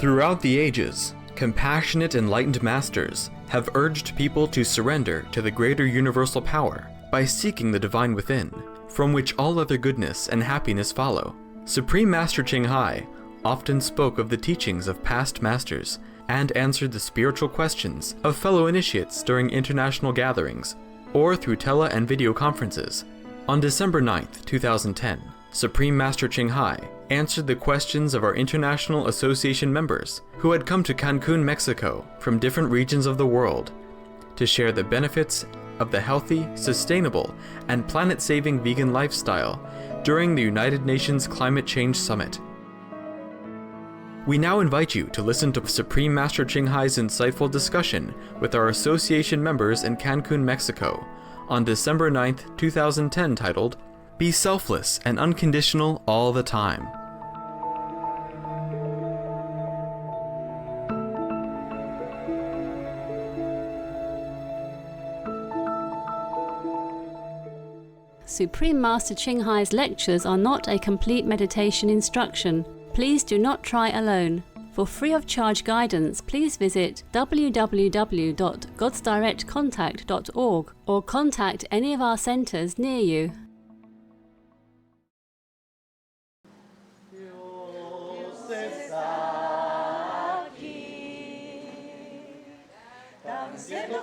Throughout the ages, compassionate enlightened masters have urged people to surrender to the greater universal power by seeking the divine within, from which all other goodness and happiness follow. Supreme Master Ching Hai often spoke of the teachings of past masters and answered the spiritual questions of fellow initiates during international gatherings or through tele and video conferences. On December 9th, 2010, Supreme Master Ching Hai answered the questions of our International Association members who had come to Cancun, Mexico from different regions of the world to share the benefits of the healthy, sustainable, and planet-saving vegan lifestyle during the United Nations Climate Change Summit. We now invite you to listen to Supreme Master Ching Hai's insightful discussion with our association members in Cancun, Mexico on December 9th, 2010, titled, "Be Selfless and Unconditional All the Time." Supreme Master Ching Hai's lectures are not a complete meditation instruction. Please do not try alone. For free of charge guidance, please visit www.godsdirectcontact.org or contact any of our centers near you. Cierto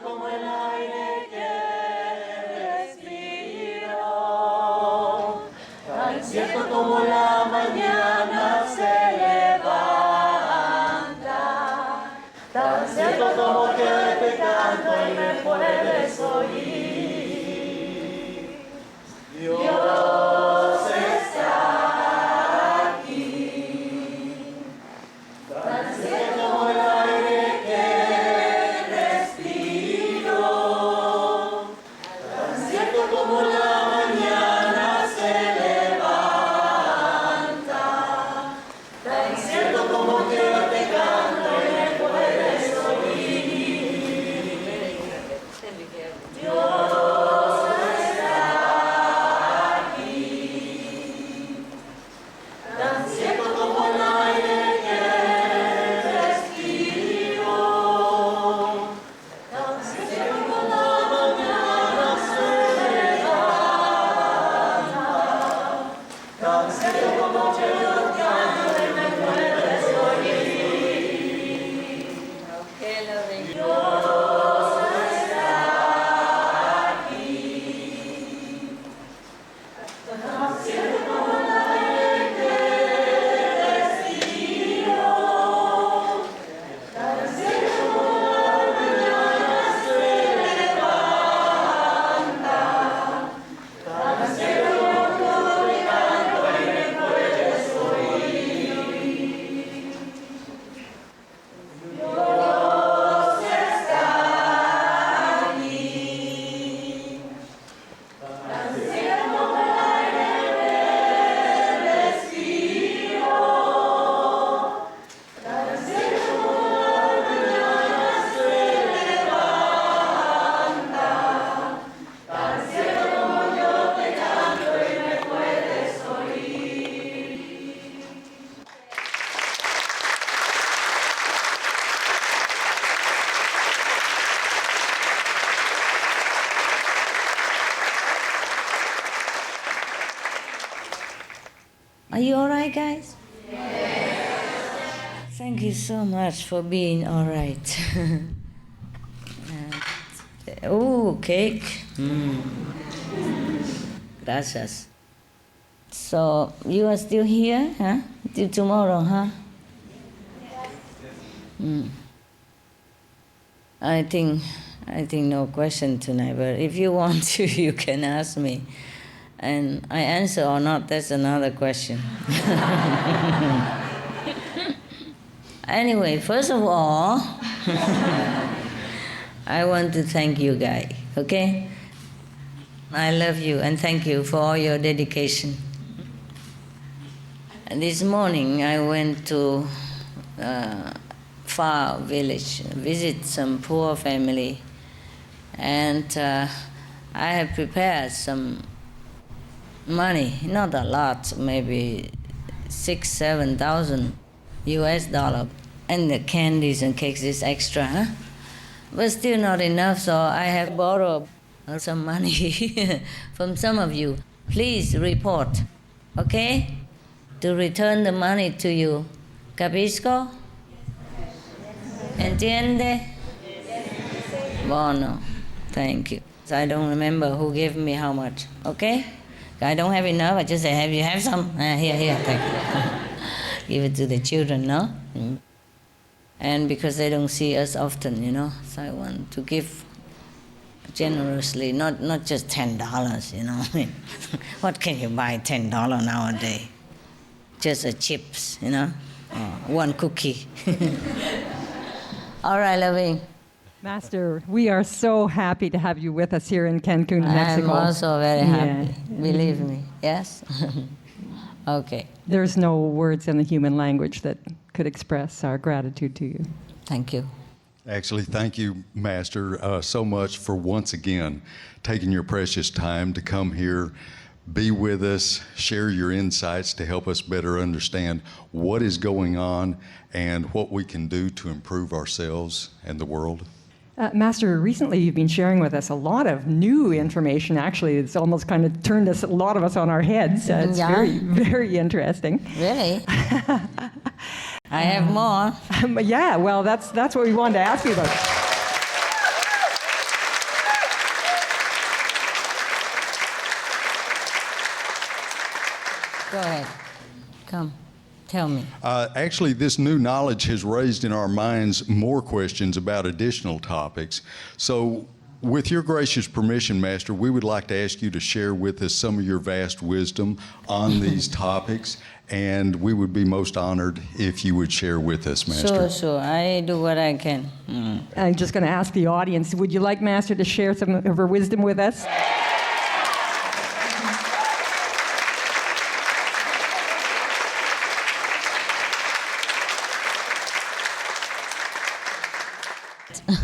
como la mañana se levanta, tan cierto como que te canto y me puedes oír. Dios está aquí, tan cierto como el aire que respiro, tan cierto como la mañana se levanta. Tan cierto como que te canto y me puedes oír. Dios está aquí. Tan cierto como el aire que respiro. Tan cierto como la mañana se levanta. Tan cierto como que Are you all right, guys? Yes. Thank you so much for being all right. Oh, cake. Gracias. So you are still here, huh? Till tomorrow, huh? I think no question tonight, but if you want to, you can ask me. And I answer or not, that's another question. Anyway, first of all, I want to thank you guys, okay? I love you and thank you for all your dedication. And this morning I went to far village, visit some poor family, and I have prepared some money, not a lot, maybe $6,000-7,000 US, And the candies and cakes is extra, huh? But still not enough, so I have borrowed some money from some of you. Please report, okay? To return the money to you. Capisco? Entiende? Buono. Thank you. I don't remember who gave me how much, okay? I don't have enough, I just say, have you have some? Here, thank you. Give it to the children, no? And because they don't see us often, so I want to give generously, not just $10, What can you buy $10 nowadays? Just a chips, or one cookie. All right, loving. Master, we are so happy to have you with us here in Cancun, Mexico. I'm also very happy, Yeah. believe me, yes? Okay, There's no words in the human language that could express our gratitude to you. thank you. Actually, thank you, Master, so much for once again taking your precious time to come here, be with us, share your insights to help us better understand what is going on and what we can do to improve ourselves and the world. Master, recently you've been sharing with us a lot of new information. Actually, it's almost kind of turned a lot of us on our heads. It's Yeah. very, very interesting. Really? I have more. But yeah, well, that's what we wanted to ask you about. Go ahead. Come, tell me. Actually, this new knowledge has raised in our minds more questions about additional topics. So, with your gracious permission, Master, we would like to ask you to share with us some of your vast wisdom on these topics, and we would be most honored if you would share with us, Master. Sure. I do what I can. I'm just going to ask the audience, would you like Master to share some of her wisdom with us?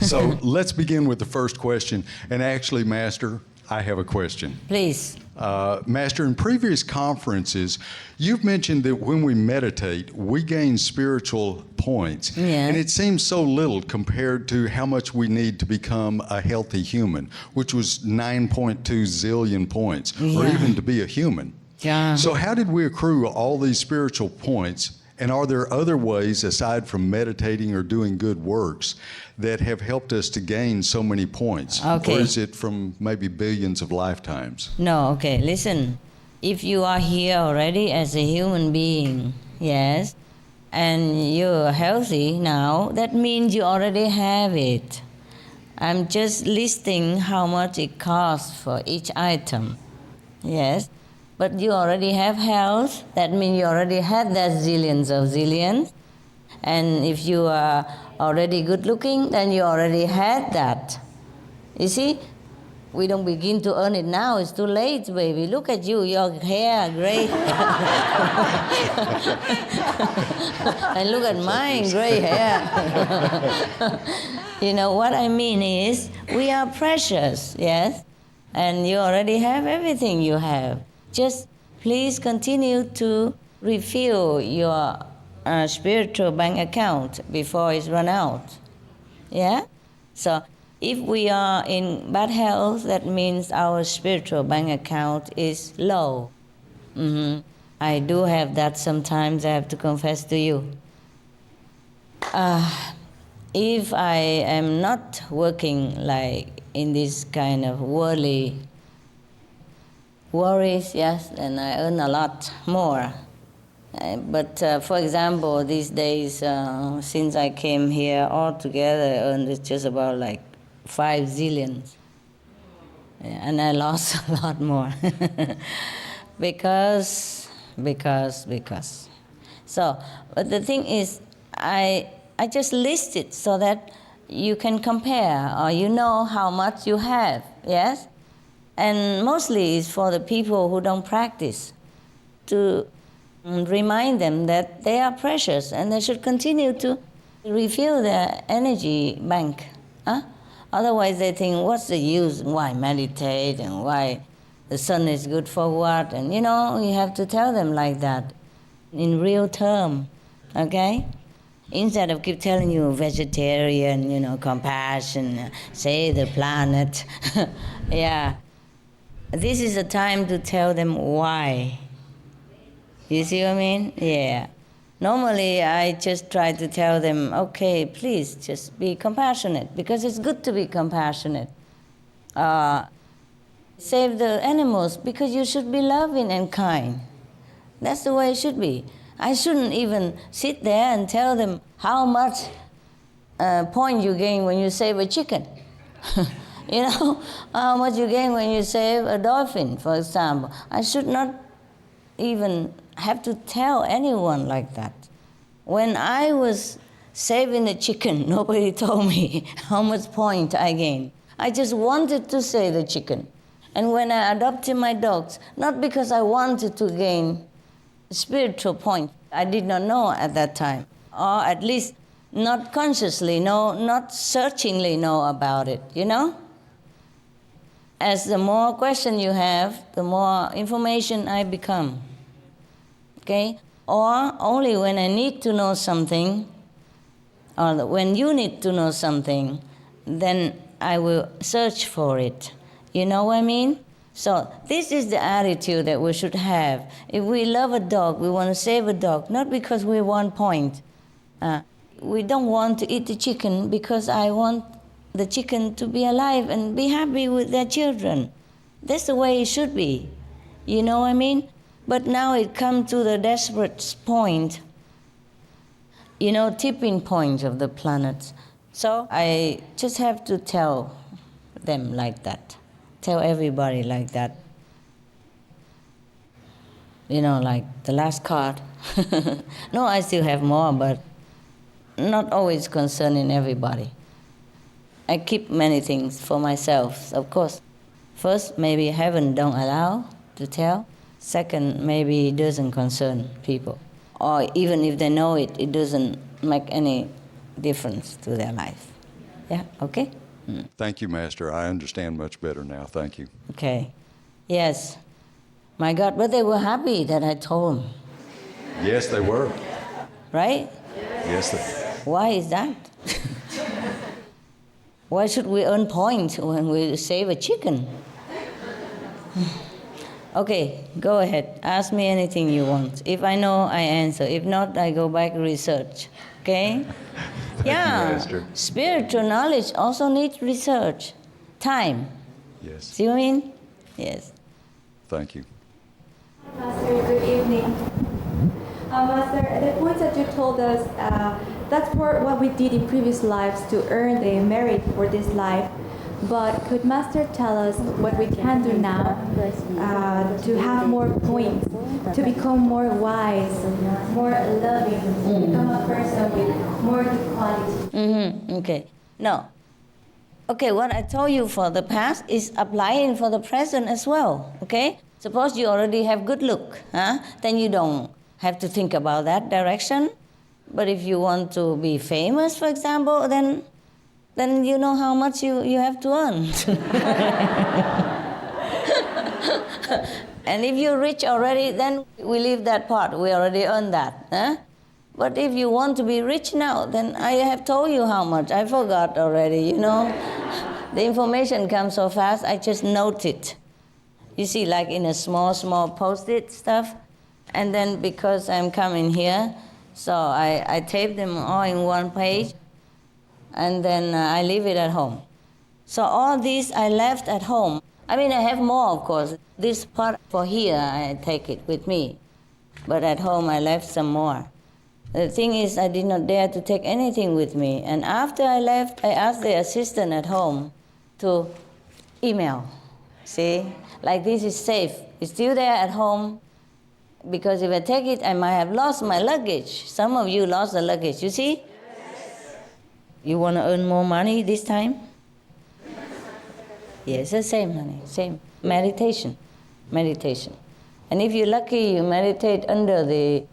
So let's begin with the first question. And actually, Master, I have a question. Please. Master, in previous conferences, you've mentioned that when we meditate, we gain spiritual points. Yeah. And it seems so little compared to how much we need to become a healthy human, which was 9.2 zillion points, or Yeah. even to be a human. Yeah. So how did we accrue all these spiritual points? And are there other ways, aside from meditating or doing good works, that have helped us to gain so many points? Okay. Or is it from maybe billions of lifetimes? No, okay, listen. If you are here already as a human being, yes, and you're healthy now, that means you already have it. I'm just listing how much it costs for each item, yes. But you already have health, that means you already had that zillions of zillions. And if you are already good looking, then you already had that. You see, we don't begin to earn it now, it's too late, baby. Look at you, your hair, gray. And look at mine, gray hair. You know, what I mean is, we are precious, yes? And you already have everything you have. Just please continue to refill your spiritual bank account before it's run out. Yeah? So if we are in bad health, that means our spiritual bank account is low. I do have that sometimes, I have to confess to you. If I am not working like in this kind of worldly worries, yes, and I earn a lot more. But for example, these days, since I came here, altogether I earned just about like 5 zillions. And I lost a lot more. because. So, but the thing is, I just list it so that you can compare, or you know how much you have, yes? And mostly it's for the people who don't practice, to remind them that they are precious and they should continue to refill their energy bank. Otherwise they think, what's the use? Why meditate and why the sun is good for what? And you have to tell them like that in real term, okay? Instead of keep telling you vegetarian, compassion, save the planet. Yeah. This is a time to tell them why. You see what I mean? Yeah. Normally, I just try to tell them, okay, please just be compassionate, because it's good to be compassionate. Save the animals, because you should be loving and kind. That's the way it should be. I shouldn't even sit there and tell them how much point you gain when you save a chicken. How much you gain when you save a dolphin, for example. I should not even have to tell anyone like that. When I was saving the chicken, nobody told me how much point I gained. I just wanted to save the chicken. And when I adopted my dogs, not because I wanted to gain spiritual point, I did not know at that time, or at least not consciously know, not searchingly know about it, As the more question you have, the more information I become, okay? Or only when I need to know something, or when you need to know something, then I will search for it. You know what I mean? So this is the attitude that we should have. If we love a dog, we want to save a dog, not because we want point. We don't want to eat the chicken because I want the chicken to be alive and be happy with their children. That's the way it should be. You know what I mean? But now it comes to the desperate point, tipping point of the planet. So I just have to tell them like that. Tell everybody like that. Like the last card. No, I still have more, but not always concerning everybody. I keep many things for myself, of course. First, maybe heaven don't allow to tell. Second, maybe it doesn't concern people. Or even if they know it, it doesn't make any difference to their life. Yeah, okay? Thank you, Master. I understand much better now. Thank you. Okay. Yes. My God, but they were happy that I told them. Yes, they were. Right? Yes, they were. Why is that? Why should we earn points when we save a chicken? Okay, go ahead. Ask me anything you want. If I know, I answer. If not, I go back and research. Okay? Yeah. Master. Spiritual knowledge also needs research. Time. Yes. See what I mean? Yes. Thank you. Master, good evening. Master, the points that you told us, that's for what we did in previous lives to earn the merit for this life. But could Master tell us what we can do now to have more points, to become more wise, more loving, to become a person with more good qualities? Okay. No. Okay, what I told you for the past is applying for the present as well. Okay? Suppose you already have good look, then you don't have to think about that direction. But if you want to be famous, for example, then you know how much you have to earn. And if you're rich already, then we leave that part. We already earned that. But if you want to be rich now, then I have told you how much. I forgot already, The information comes so fast, I just note it. You see, like in a small Post-it stuff. And then because I'm coming here, so I tape them all in one page. And then I leave it at home. So all these I left at home. I mean, I have more, of course. This part for here, I take it with me. But at home, I left some more. The thing is, I did not dare to take anything with me. And after I left, I asked the assistant at home to email. See? Like this is safe. It's still there at home. Because if I take it, I might have lost my luggage. Some of you lost the luggage, you see? You want to earn more money this time? Yes, the same, honey, same. Meditation. And if you're lucky, you meditate under the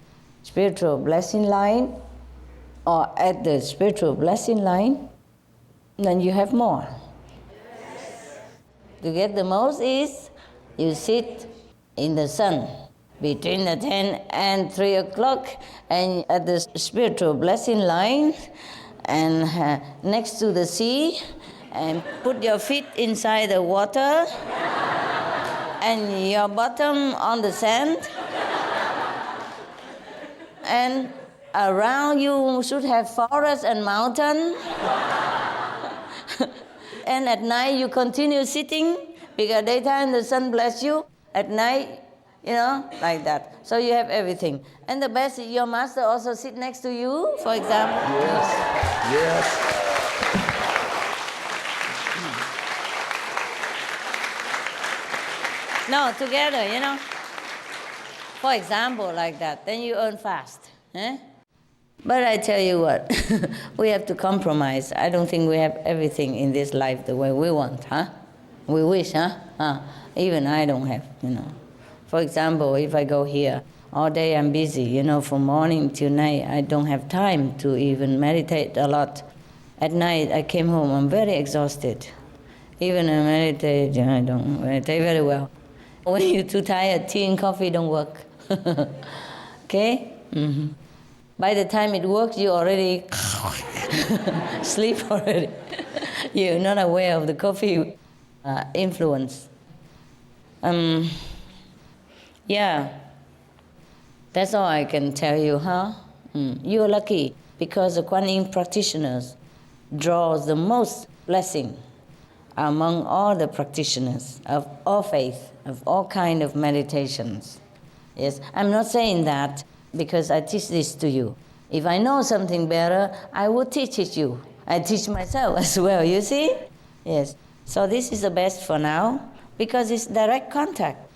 spiritual blessing line or at the spiritual blessing line, then you have more. To get the most is you sit in the sun between the 10 and 3 o'clock, and at the spiritual blessing line, and next to the sea, and put your feet inside the water, and your bottom on the sand, and around you should have forest and mountain. And at night you continue sitting, because daytime the sun bless you, at night, like that. So you have everything. And the best, your master also sit next to you, for example. Yes. No, together, For example, like that. Then you earn fast. But I tell you what, we have to compromise. I don't think we have everything in this life the way we want, We wish, Even I don't have, For example, if I go here, all day I'm busy, from morning till night. I don't have time to even meditate a lot. At night, I came home, I'm very exhausted. Even I meditate, I don't meditate very well. When you're too tired, tea and coffee don't work. Okay? Mm-hmm. By the time it works, you already sleep already. You're not aware of the coffee influence. That's all I can tell you, You're lucky, because the Kuan Yin practitioners draws the most blessing among all the practitioners of all faith, of all kind of meditations. Yes, I'm not saying that because I teach this to you. If I know something better, I would teach it you. I teach myself as well, you see? Yes. So this is the best for now, because it's direct contact.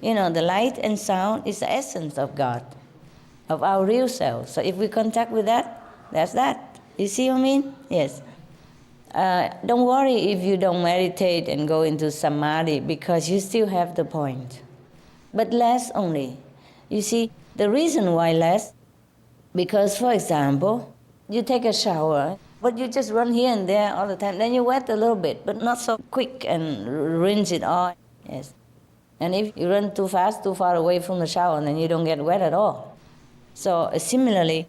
The light and sound is the essence of God, of our real self. So if we contact with that, that's that. You see what I mean? Yes. Don't worry if you don't meditate and go into samadhi, because you still have the point. But less only. You see, the reason why less, because, for example, you take a shower, but you just run here and there all the time. Then you wet a little bit, but not so quick, and rinse it all. Yes. And if you run too fast, too far away from the shower, then you don't get wet at all. So similarly,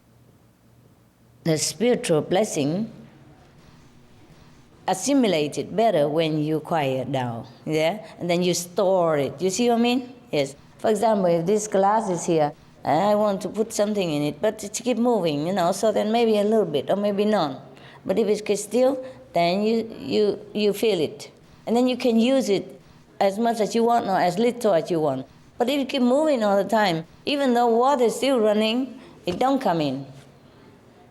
the spiritual blessing assimilated better when you quiet down, and then you store it. You see what I mean? Yes. For example, if this glass is here, and I want to put something in it, but it keep moving, so then maybe a little bit, or maybe none. But if it gets still, then you feel it. And then you can use it as much as you want, or as little as you want. But if you keep moving all the time, even though water is still running, it don't come in.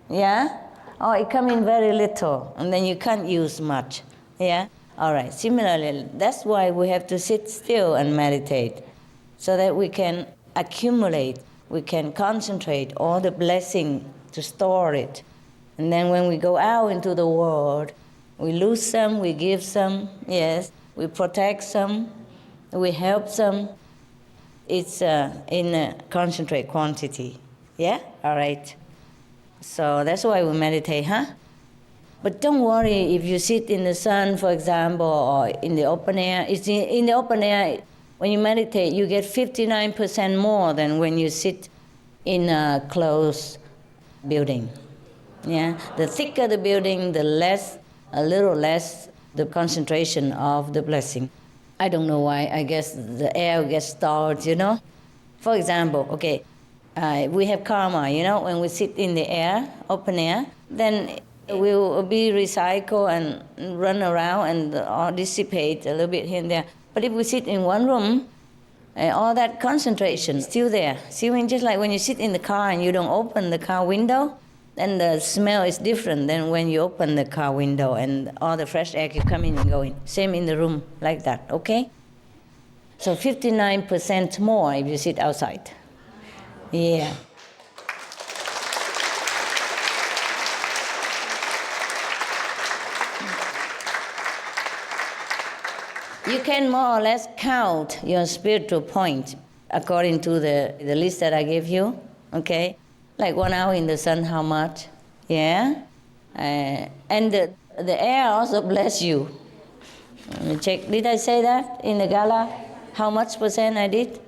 Yeah? Or it come in very little, and then you can't use much. Yeah? All right. Similarly, that's why we have to sit still and meditate, so that we can accumulate, we can concentrate all the blessing to store it. And then when we go out into the world, we lose some, we give some, yes, we protect some, we help some. It's in a concentrate quantity. Yeah? All right. So that's why we meditate, But don't worry if you sit in the sun, for example, or in the open air. It's in the open air, when you meditate, you get 59% more than when you sit in a closed building. Yeah? The thicker the building, a little less the concentration of the blessing. I don't know why. I guess the air gets stored, For example, okay, we have karma, when we sit in the air, open air, then we will be recycled and run around and dissipate a little bit here and there. But if we sit in one room, all that concentration is still there. See, just like when you sit in the car and you don't open the car window, then the smell is different than when you open the car window and all the fresh air can come in and go in. Same in the room, like that, okay? So 59% more if you sit outside. Yeah. You can more or less count your spiritual point according to the list that I gave you, okay? Like 1 hour in the sun, how much? Yeah? And the air also bless you. Let me check. Did I say that in the gala? How much percent I did?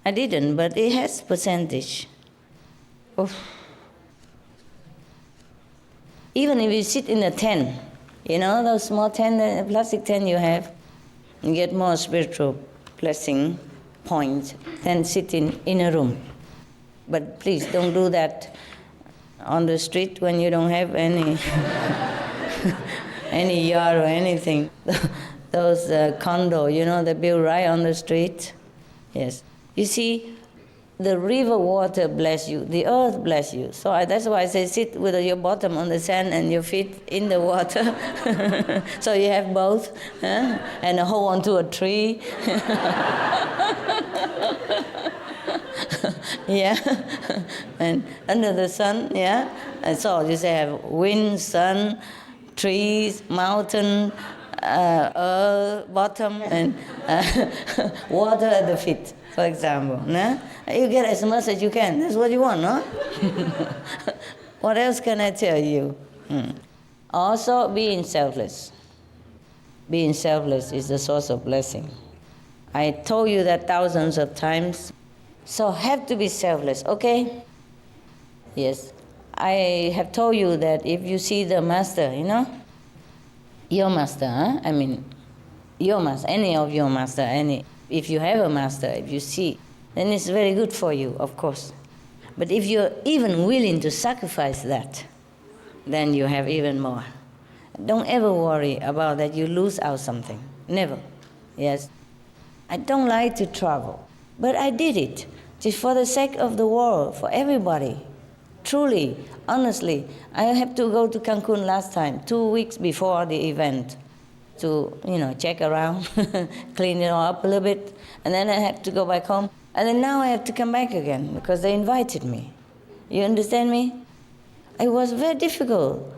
I didn't, but it has percentage. Oof. Even if you sit in a tent, you know, those small tent, plastic tent you have, you get more spiritual blessing points than sitting in a room. But please don't do that on the street when you don't have any any yard or anything. Those condo, you know, they build right on the street. Yes. You see, the river water bless you, the earth bless you. So that's why I say sit with your bottom on the sand and your feet in the water. So you have both, huh? And hold on to a tree. Yeah, and under the sun, yeah. And so you say have wind, sun, trees, mountain, earth, bottom, and water at the feet, for example. No? You get as much as you can. That's what you want, no? What else can I tell you? Also, being selfless. Being selfless is the source of blessing. I told you that thousands of times. So have to be selfless, okay? Yes. I have told you that if you see the master, you know, your master, huh? I mean, your master, any of your master, if you have a master, if you see, then it's very good for you, of course. But if you're even willing to sacrifice that, then you have even more. Don't ever worry about that you lose out something. Never. Yes. I don't like to travel, but I did it just for the sake of the world, for everybody. Truly, honestly, I had to go to Cancun last time, 2 weeks before the event, to, you know, check around, clean it all up a little bit, and then I had to go back home, and then now I have to come back again because they invited me. You understand me? It was very difficult,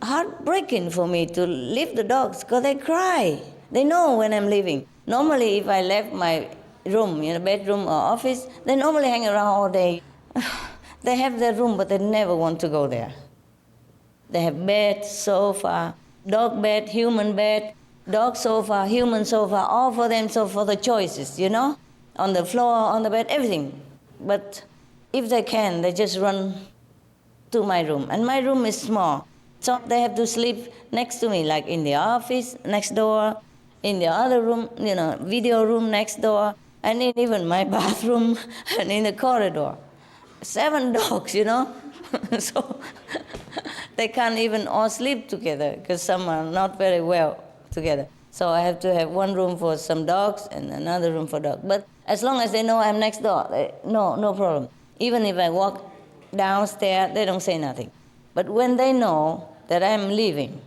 heartbreaking for me to leave the dogs because they cry. They know when I'm leaving. Normally, if I left my room, you know, bedroom or office, they normally hang around all day. They have their room, but they never want to go there. They have bed, sofa, dog bed, human bed, dog sofa, human sofa, all for them, so for the choices, you know, on the floor, on the bed, everything. But if they can, they just run to my room. And my room is small, so they have to sleep next to me, like in the office next door, in the other room, you know, video room next door, and in even my bathroom and in the corridor. 7 dogs, you know, so they can't even all sleep together because some are not very well together. So I have to have one room for some dogs and another room for dogs. But as long as they know I'm next door, no problem. Even if I walk downstairs, they don't say nothing. But when they know that I'm leaving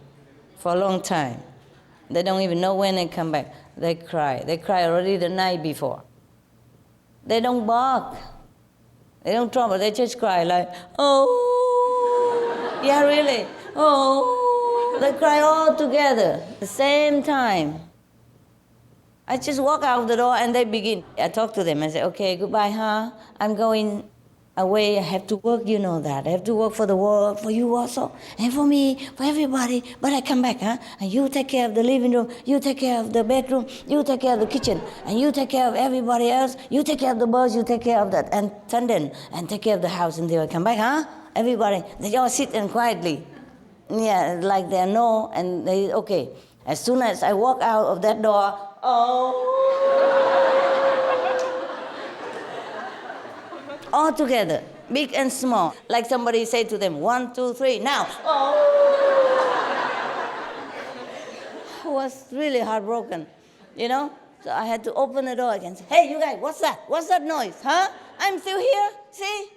for a long time, they don't even know when I come back, they cry. They cry already the night before. They don't bark. They don't trouble, they just cry like, oh, yeah, really, oh. They cry all together at the same time. I just walk out the door and they begin. I talk to them, I say, okay, goodbye, huh? I'm going away, I have to work, you know that. I have to work for the world, for you also, and for me, for everybody. But I come back, huh? And you take care of the living room, you take care of the bedroom, you take care of the kitchen, and you take care of everybody else, you take care of the birds, you take care of that attendant, and take care of the house until I come back, huh? Everybody, they all sit and quietly. Yeah, like they know, and they, okay. As soon as I walk out of that door, all together, big and small. Like somebody say to them, 1, 2, 3, now. I was really heartbroken, you know? So I had to open the door again. Say, hey, you guys, what's that? What's that noise, huh? I'm still here, see?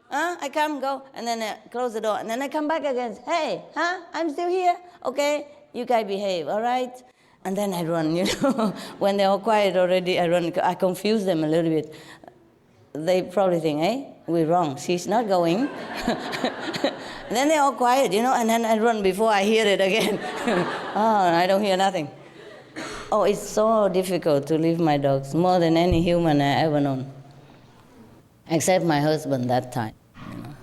Huh? I come, go, and then I close the door, and then I come back again. Hey, huh? I'm still here. Okay, you guys behave, all right? And then I run, you know? When they're all quiet already, I run. I confuse them a little bit. They probably think, hey, we're wrong. She's not going. And then they're all quiet, you know, and then I run before I hear it again. Oh, I don't hear nothing. Oh, it's so difficult to leave my dogs, more than any human I ever known. Except my husband that time. You know.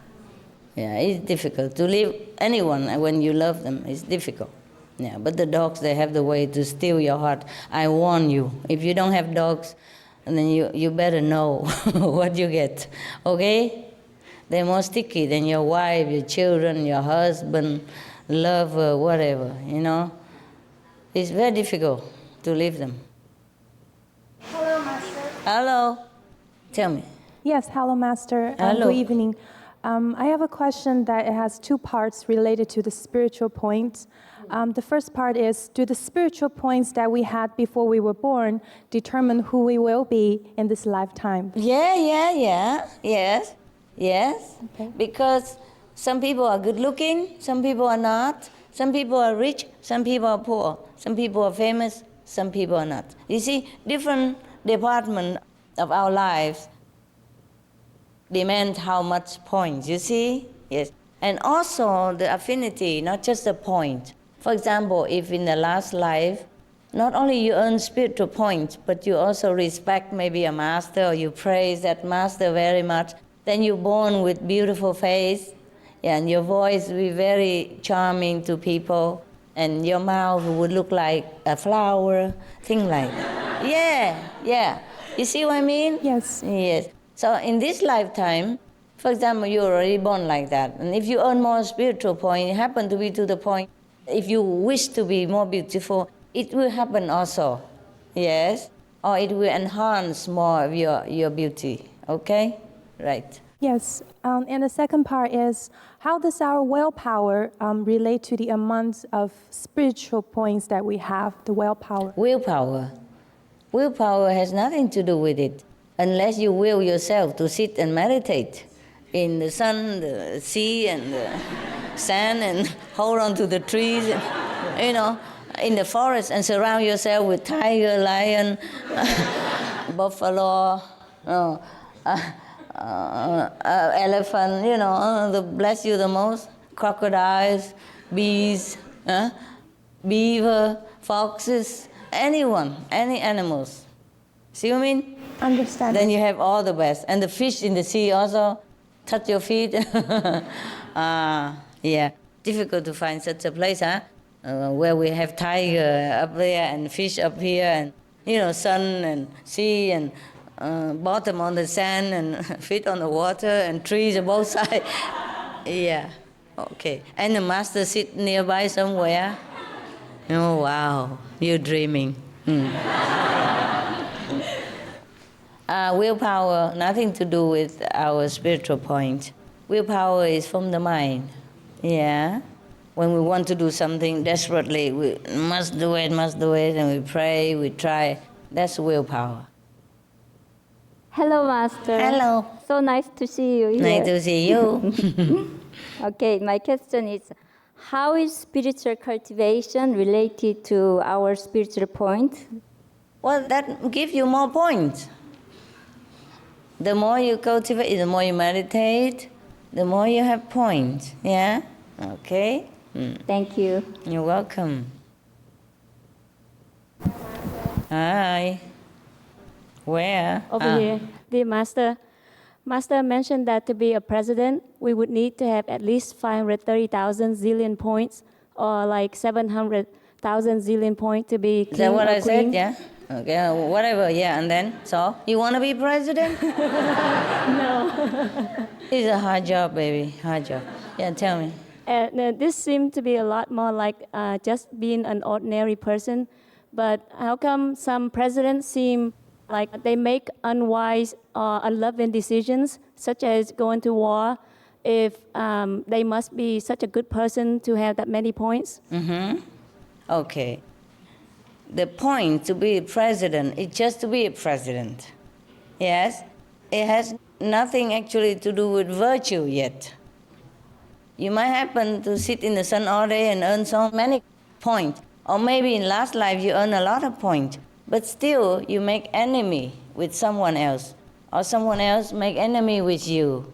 Yeah, it's difficult to leave anyone when you love them. It's difficult. Yeah, but the dogs, they have the way to steal your heart. I warn you, if you don't have dogs, and then you better know what you get, okay? They're more sticky than your wife, your children, your husband, lover, whatever, you know. It's very difficult to leave them. Hello, Master. Hello. Tell me. Yes, hello, Master. Hello. Good evening. I have a question that has two parts related to the spiritual points. The first part is, do the spiritual points that we had before we were born determine who we will be in this lifetime? Yeah. Yes. Okay. Because some people are good looking, some people are not. Some people are rich, some people are poor. Some people are famous, some people are not. You see, different departments of our lives demand how much points, you see? Yes. And also the affinity, not just the point. For example, if in the last life, not only you earn spiritual points, but you also respect maybe a master, or you praise that master very much, then you're born with beautiful face, and your voice will be very charming to people, and your mouth would look like a flower, thing like that. Yeah. You see what I mean? Yes. Yes. So in this lifetime, for example, you're already born like that. And if you earn more spiritual point, it happen to be to the point, if you wish to be more beautiful, it will happen also. Yes? Or it will enhance more of your beauty. Okay? Right. Yes. And the second part is, how does our willpower relate to the amount of spiritual points that we have, the willpower? Willpower has nothing to do with it, unless you will yourself to sit and meditate in the sun, the sea, and the sand, and hold on to the trees, you know, in the forest, and surround yourself with tiger, lion, buffalo, elephant, you know, the bless you the most, crocodiles, bees, beaver, foxes, anyone, any animals. See what I mean? Understand. Then you have all the best. And the fish in the sea also touch your feet. Yeah, difficult to find such a place, huh? Where we have tiger up there and fish up here, and, you know, sun and sea and bottom on the sand and feet on the water and trees on both sides. Yeah, okay. And the master sit nearby somewhere. Oh, wow, you're dreaming. Willpower, nothing to do with our spiritual point. Willpower is from the mind. Yeah. When we want to do something desperately, we must do it, and we pray, we try. That's willpower. Hello, Master. Hello. So nice to see you here. Nice to see you. Okay, my question is, how is spiritual cultivation related to our spiritual point? Well, that gives you more points. The more you cultivate, the more you meditate, the more you have points. Yeah? Okay? Thank you. You're welcome. Hi. Where? Over here. Dear Master, Master mentioned that to be a president, we would need to have at least 530,000 zillion points, or like 700,000 zillion points to be king. Is that what or I queen. said? Yeah? Okay, whatever, yeah, and then? So, you want to be president? No. It's a hard job, baby, hard job. Yeah, tell me. This seemed to be a lot more like just being an ordinary person, but how come some presidents seem like they make unwise or unloving decisions, such as going to war, if they must be such a good person to have that many points? Okay. The point to be a president is just to be a president. Yes? It has nothing actually to do with virtue yet. You might happen to sit in the sun all day and earn so many points. Or maybe in last life you earn a lot of points. But still, you make enemy with someone else. Or someone else make enemy with you.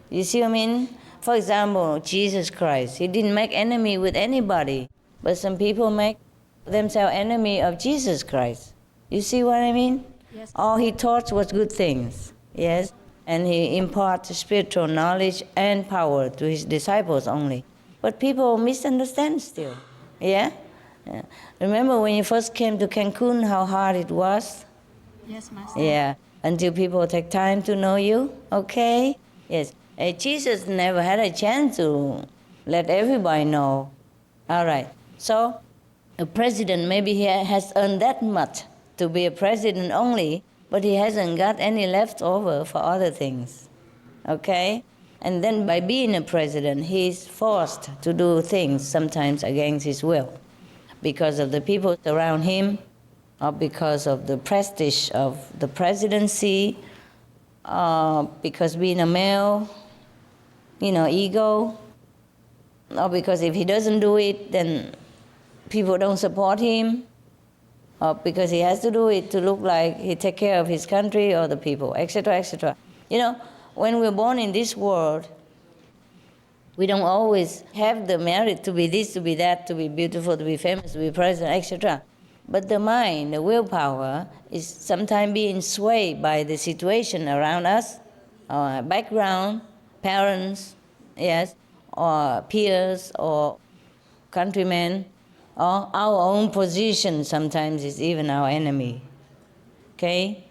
You see what I mean? For example, Jesus Christ, he didn't make enemy with anybody. But some people make themselves enemy of Jesus Christ. You see what I mean? Yes. All he taught was good things. Yes? And he imparted spiritual knowledge and power to his disciples only. But people misunderstand still. Yeah? Yeah. Remember when you first came to Cancun, how hard it was? Yes, Master. Yeah, until people take time to know you, okay? Yes. Jesus never had a chance to let everybody know. All right. So a president, maybe he has earned that much to be a president only, but he hasn't got any left over for other things, okay? And then by being a president, he's forced to do things sometimes against his will because of the people around him, or because of the prestige of the presidency, because being a male, ego, or because if he doesn't do it, then people don't support him, or because he has to do it to look like he take care of his country or the people, etc., etc. When we're born in this world, we don't always have the merit to be this, to be that, to be beautiful, to be famous, to be president, etc. But the mind, the willpower, is sometimes being swayed by the situation around us, our background, parents, yes, or peers, or countrymen, or our own position sometimes is even our enemy, okay?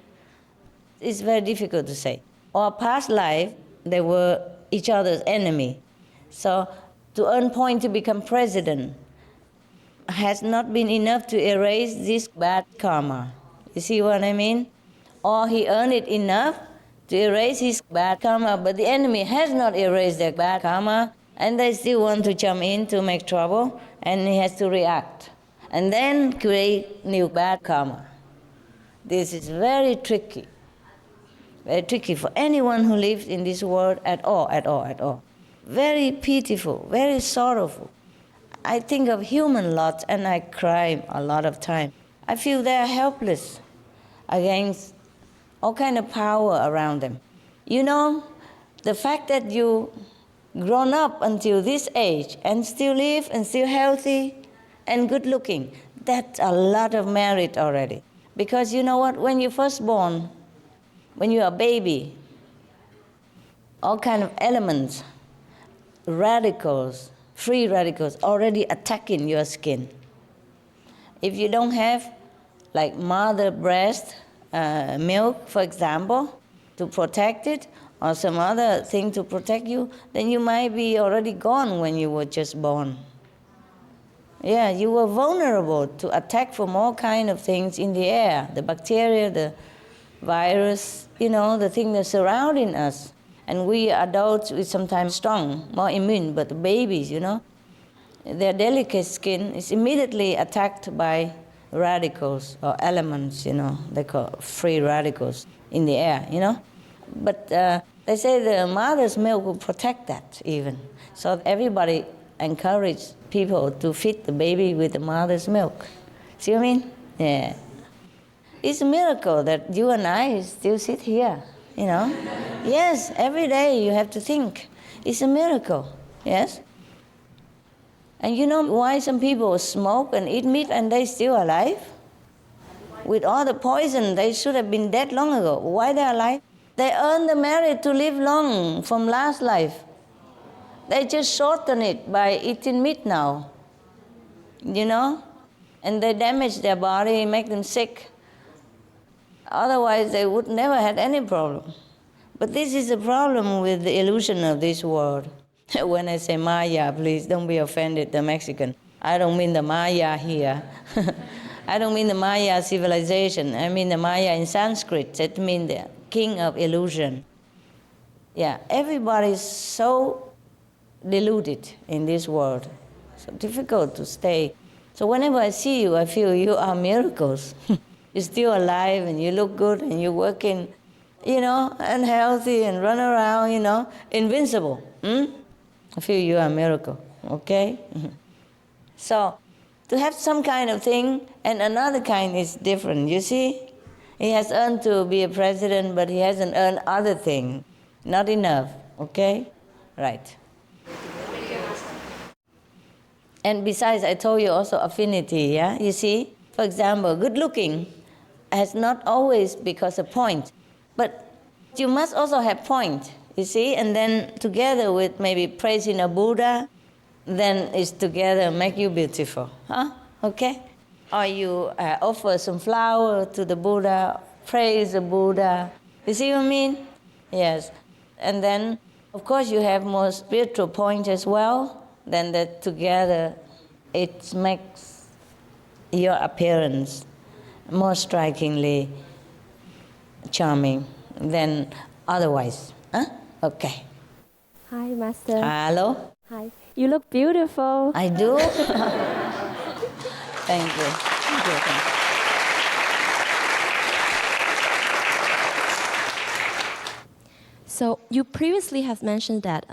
It's very difficult to say. Or past life, they were each other's enemy. So to earn point to become president has not been enough to erase this bad karma. You see what I mean? Or he earned it enough to erase his bad karma, but the enemy has not erased their bad karma, and they still want to jump in to make trouble, and he has to react, and then create new bad karma. This is very tricky for anyone who lives in this world at all. Very pitiful, very sorrowful. I think of human lots and I cry a lot of time. I feel they are helpless against all kind of power around them. The fact that you grown up until this age and still live and still healthy and good looking, that's a lot of merit already. Because you know what, when you're first born, when you're a baby, all kind of elements, radicals, free radicals already attacking your skin. If you don't have like mother breast milk, for example, to protect it, or some other thing to protect you, then you might be already gone when you were just born. Yeah, you were vulnerable to attack from all kind of things in the air, the bacteria, the virus, the thing that's surrounding us. And we adults, we sometimes strong, more immune, but the babies, their delicate skin is immediately attacked by radicals or elements, they call free radicals in the air, But they say the mother's milk will protect that even. So everybody encourage people to feed the baby with the mother's milk. See what I mean? Yeah. It's a miracle that you and I still sit here, Yes, every day you have to think. It's a miracle, yes? And you know why some people smoke and eat meat and they still alive? With all the poison, they should have been dead long ago. Why they're alive? They earned the merit to live long from last life. They just shorten it by eating meat now, And they damage their body, make them sick. Otherwise, they would never had any problem. But this is a problem with the illusion of this world. When I say Maya, please don't be offended, the Mexican. I don't mean the Maya here. I don't mean the Maya civilization. I mean the Maya in Sanskrit. That means the king of illusion. Yeah, everybody's so deluded in this world. So difficult to stay. So whenever I see you, I feel you are miracles. You're still alive and you look good and you're working, and healthy and run around, invincible. I feel you are a miracle, okay? So to have some kind of thing and another kind is different, you see? He has earned to be a president, but he hasn't earned other thing. Not enough, okay? Right. And besides, I told you also affinity, yeah? You see? For example, good looking has not always because of point, but you must also have point, you see? And then together with maybe praising a Buddha, then it's together make you beautiful, huh? Okay? Or you offer some flower to the Buddha praise the Buddha. You see what I mean? Yes. And then, of course, you have more spiritual points as well. Then that together, it makes your appearance more strikingly charming than otherwise. Huh? Okay. Hi, Master. Hello? Hi. You look beautiful. I do? Thank you. Thank you. Thank you. So you previously have mentioned that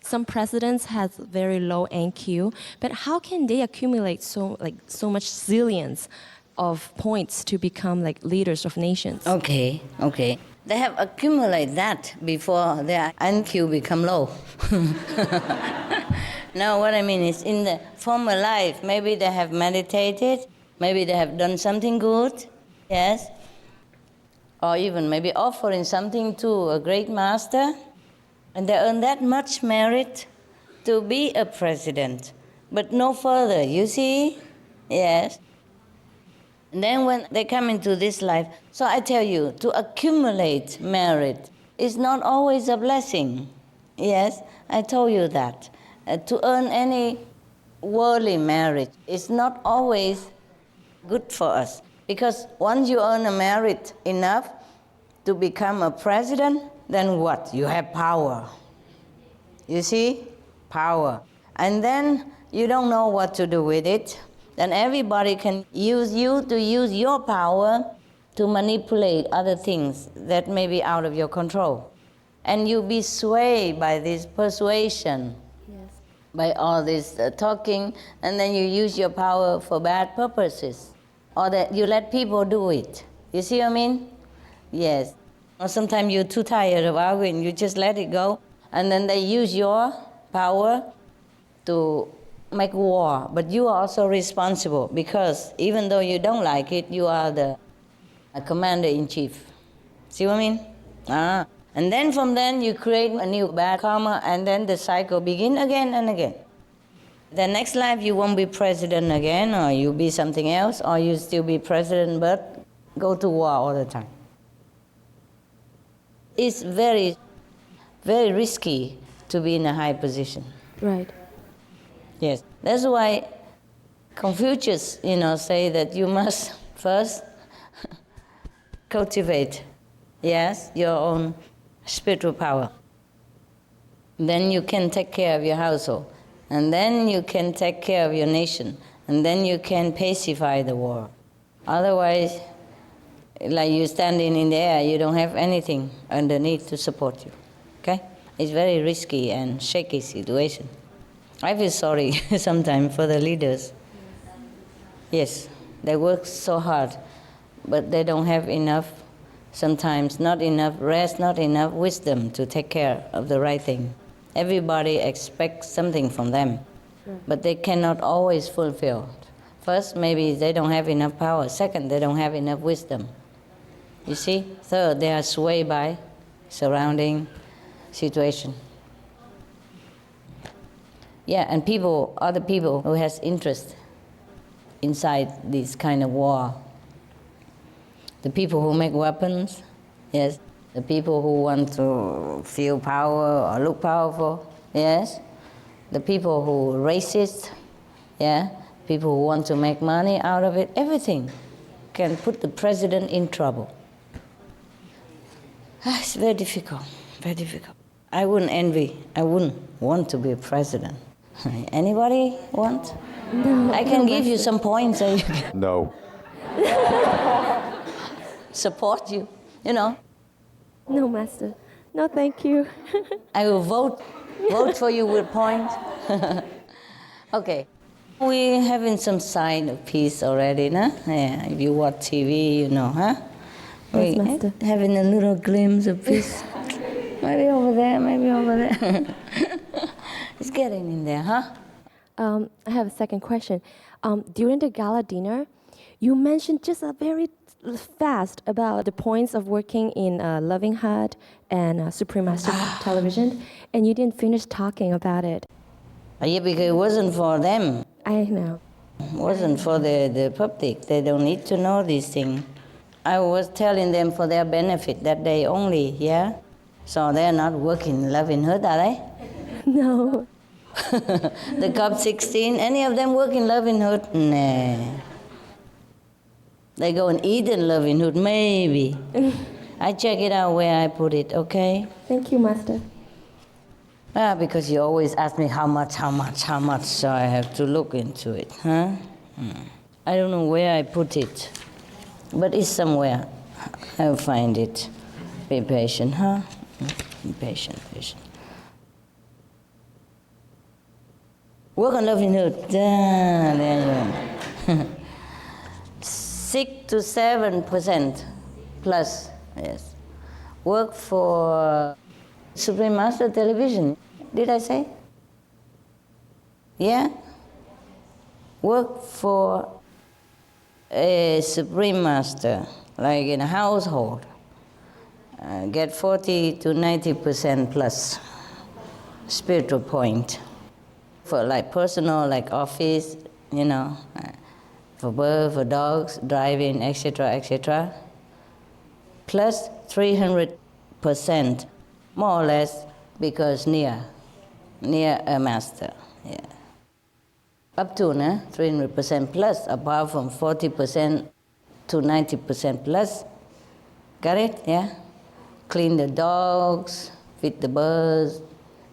some presidents has very low NQ, but how can they accumulate so much zillions of points to become like leaders of nations? Okay. They have accumulated that before their NQ become low. No, what I mean is in the former life, maybe they have meditated, maybe they have done something good, yes, or even maybe offering something to a great master, and they earn that much merit to be a president, but no further, you see? Yes. And then when they come into this life, so I tell you, to accumulate merit is not always a blessing. Yes, I told you that. To earn any worldly merit is not always good for us. Because once you earn a merit enough to become a president, then what? You have power. You see? Power. And then you don't know what to do with it. Then everybody can use you to use your power to manipulate other things that may be out of your control. And you be swayed by this persuasion, yes, by all this talking, and then you use your power for bad purposes. Or that you let people do it. You see what I mean? Yes. Or sometimes you're too tired of arguing, you just let it go, and then they use your power to make war, but you are also responsible because even though you don't like it, you are the commander-in-chief. See what I mean? And then from then you create a new bad karma, and then the cycle begin again and again. The next life you won't be president again, or you'll be something else, or you still be president but go to war all the time. It's very, very risky to be in a high position. Right. Yes, that's why Confucius, say that you must first cultivate, yes, your own spiritual power. Then you can take care of your household, and then you can take care of your nation, and then you can pacify the war. Otherwise, like you standing in the air, you don't have anything underneath to support you. Okay? It's very risky and shaky situation. I feel sorry sometimes for the leaders. Yes, they work so hard, but they don't have enough, sometimes not enough rest, not enough wisdom to take care of the right thing. Everybody expects something from them, but they cannot always fulfill. First, maybe they don't have enough power. Second, they don't have enough wisdom. You see? Third, they are swayed by surrounding situation. Yeah, and other people who has interest inside this kind of war. The people who make weapons, yes. The people who want to feel power or look powerful, yes. The people who are racist, yeah. People who want to make money out of it, everything can put the president in trouble. It's very difficult, very difficult. I wouldn't envy, I wouldn't want to be a president. Anybody want? No, I can give you some points and you can No. support you, No, Master. No, thank you. I will vote for you with points. Okay. We're having some sign of peace already, no? Yeah, if you watch TV, huh? Yes, Master. Having a little glimpse of peace. Maybe over there, maybe over there. It's getting in there, huh? I have a second question. During the gala dinner, you mentioned just a very fast about the points of working in Loving Heart and Supreme Master Television, and you didn't finish talking about it. Yeah, because it wasn't for them. I know. It wasn't for the public. They don't need to know these things. I was telling them for their benefit that day only, yeah? So they're not working loving hood, are they? No. The COP 16, any of them work in loving hood? Nah. They go and eat in loving hood, maybe. I check it out where I put it, okay? Thank you, Master. Because you always ask me how much, so I have to look into it, huh? I don't know where I put it, but it's somewhere. I'll find it. Be patient, huh? Be patient. Work on loving hood. There you go. 6 to 7% plus, yes. Work for Supreme Master Television. Did I say? Yeah? Work for a Supreme Master, like in a household. Get 40 to 90% plus spiritual point. For like personal, like office, you know, for birds, for dogs, driving, etc., plus 300%, more or less, because near a master, yeah. Up to 300% plus, apart from 40% to 90% plus. Got it? Yeah? Clean the dogs, feed the birds,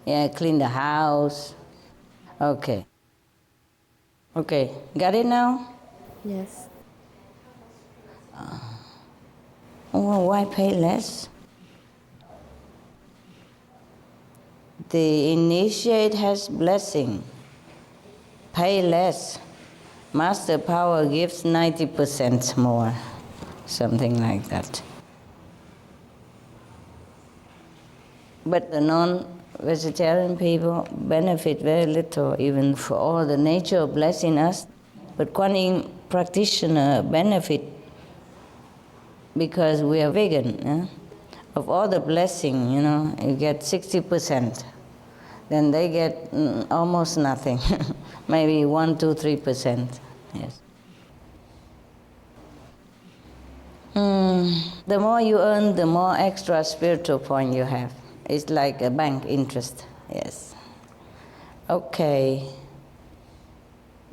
yeah, clean the house. Okay. Got it now? Yes. Well, why pay less? The initiate has blessing. Pay less. Master power gives 90% more. Something like that. But the non-vegetarian people benefit very little, even for all the nature blessing us. But Kuan Yin practitioner benefit because we are vegan. Yeah? Of all the blessing, you get 60%. Then they get almost nothing, maybe 1, 2, 3%. Yes. The more you earn, the more extra spiritual point you have. It's like a bank interest. Yes. Okay.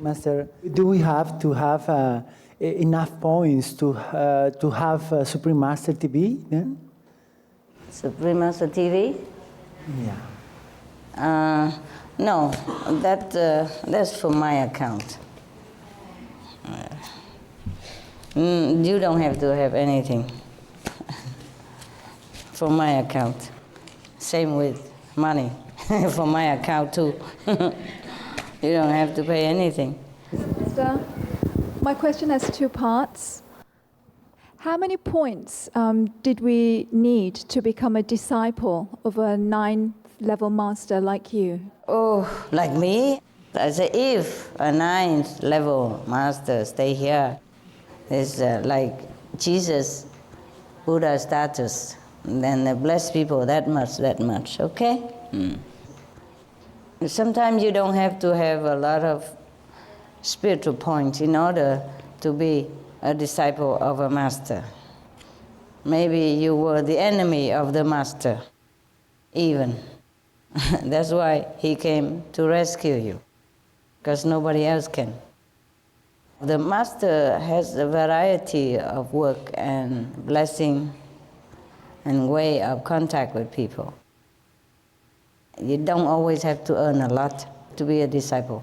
Master, do we have to have enough points to have Supreme Master TV then? Supreme Master TV? Yeah. No, that's for my account. You don't have to have anything for my account. Same with money for my account too. You don't have to pay anything. So, my question has two parts. How many points did we need to become a disciple of a 9th level master like you? Oh, like me? I say if a 9th level master stay here, it's like Jesus, Buddha status, then they bless people that much, okay? Sometimes you don't have to have a lot of spiritual points in order to be a disciple of a master. Maybe you were the enemy of the master, even. That's why he came to rescue you, because nobody else can. The master has a variety of work and blessing and way of contact with people. You don't always have to earn a lot to be a disciple.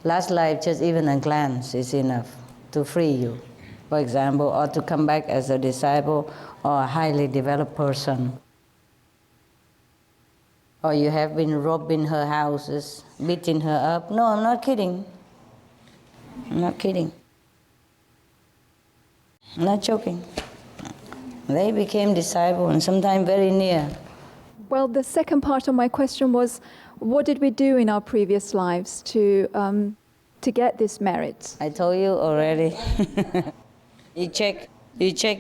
Last life, just even a glance is enough to free you, for example, or to come back as a disciple or a highly developed person. Or you have been robbing her houses, beating her up. No, I'm not kidding. I'm not kidding. I'm not joking. They became disciples and sometimes very near. Well, the second part of my question was, what did we do in our previous lives to get this merit? I told you already. You check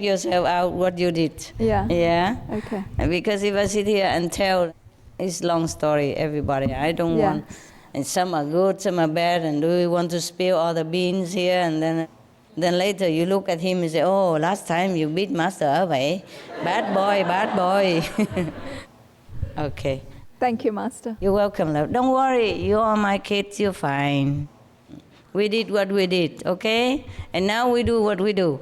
yourself out what you did. Yeah. Yeah? Okay. Because if I sit here and tell, it's a long story, everybody. I don't want, and some are good, some are bad, and do we want to spill all the beans here? And then Then later you look at him and say, oh, last time you beat Master away. Bad boy, bad boy. Okay. Thank you, Master. You're welcome, love. Don't worry, you are my kids, you're fine. We did what we did, okay? And now we do what we do.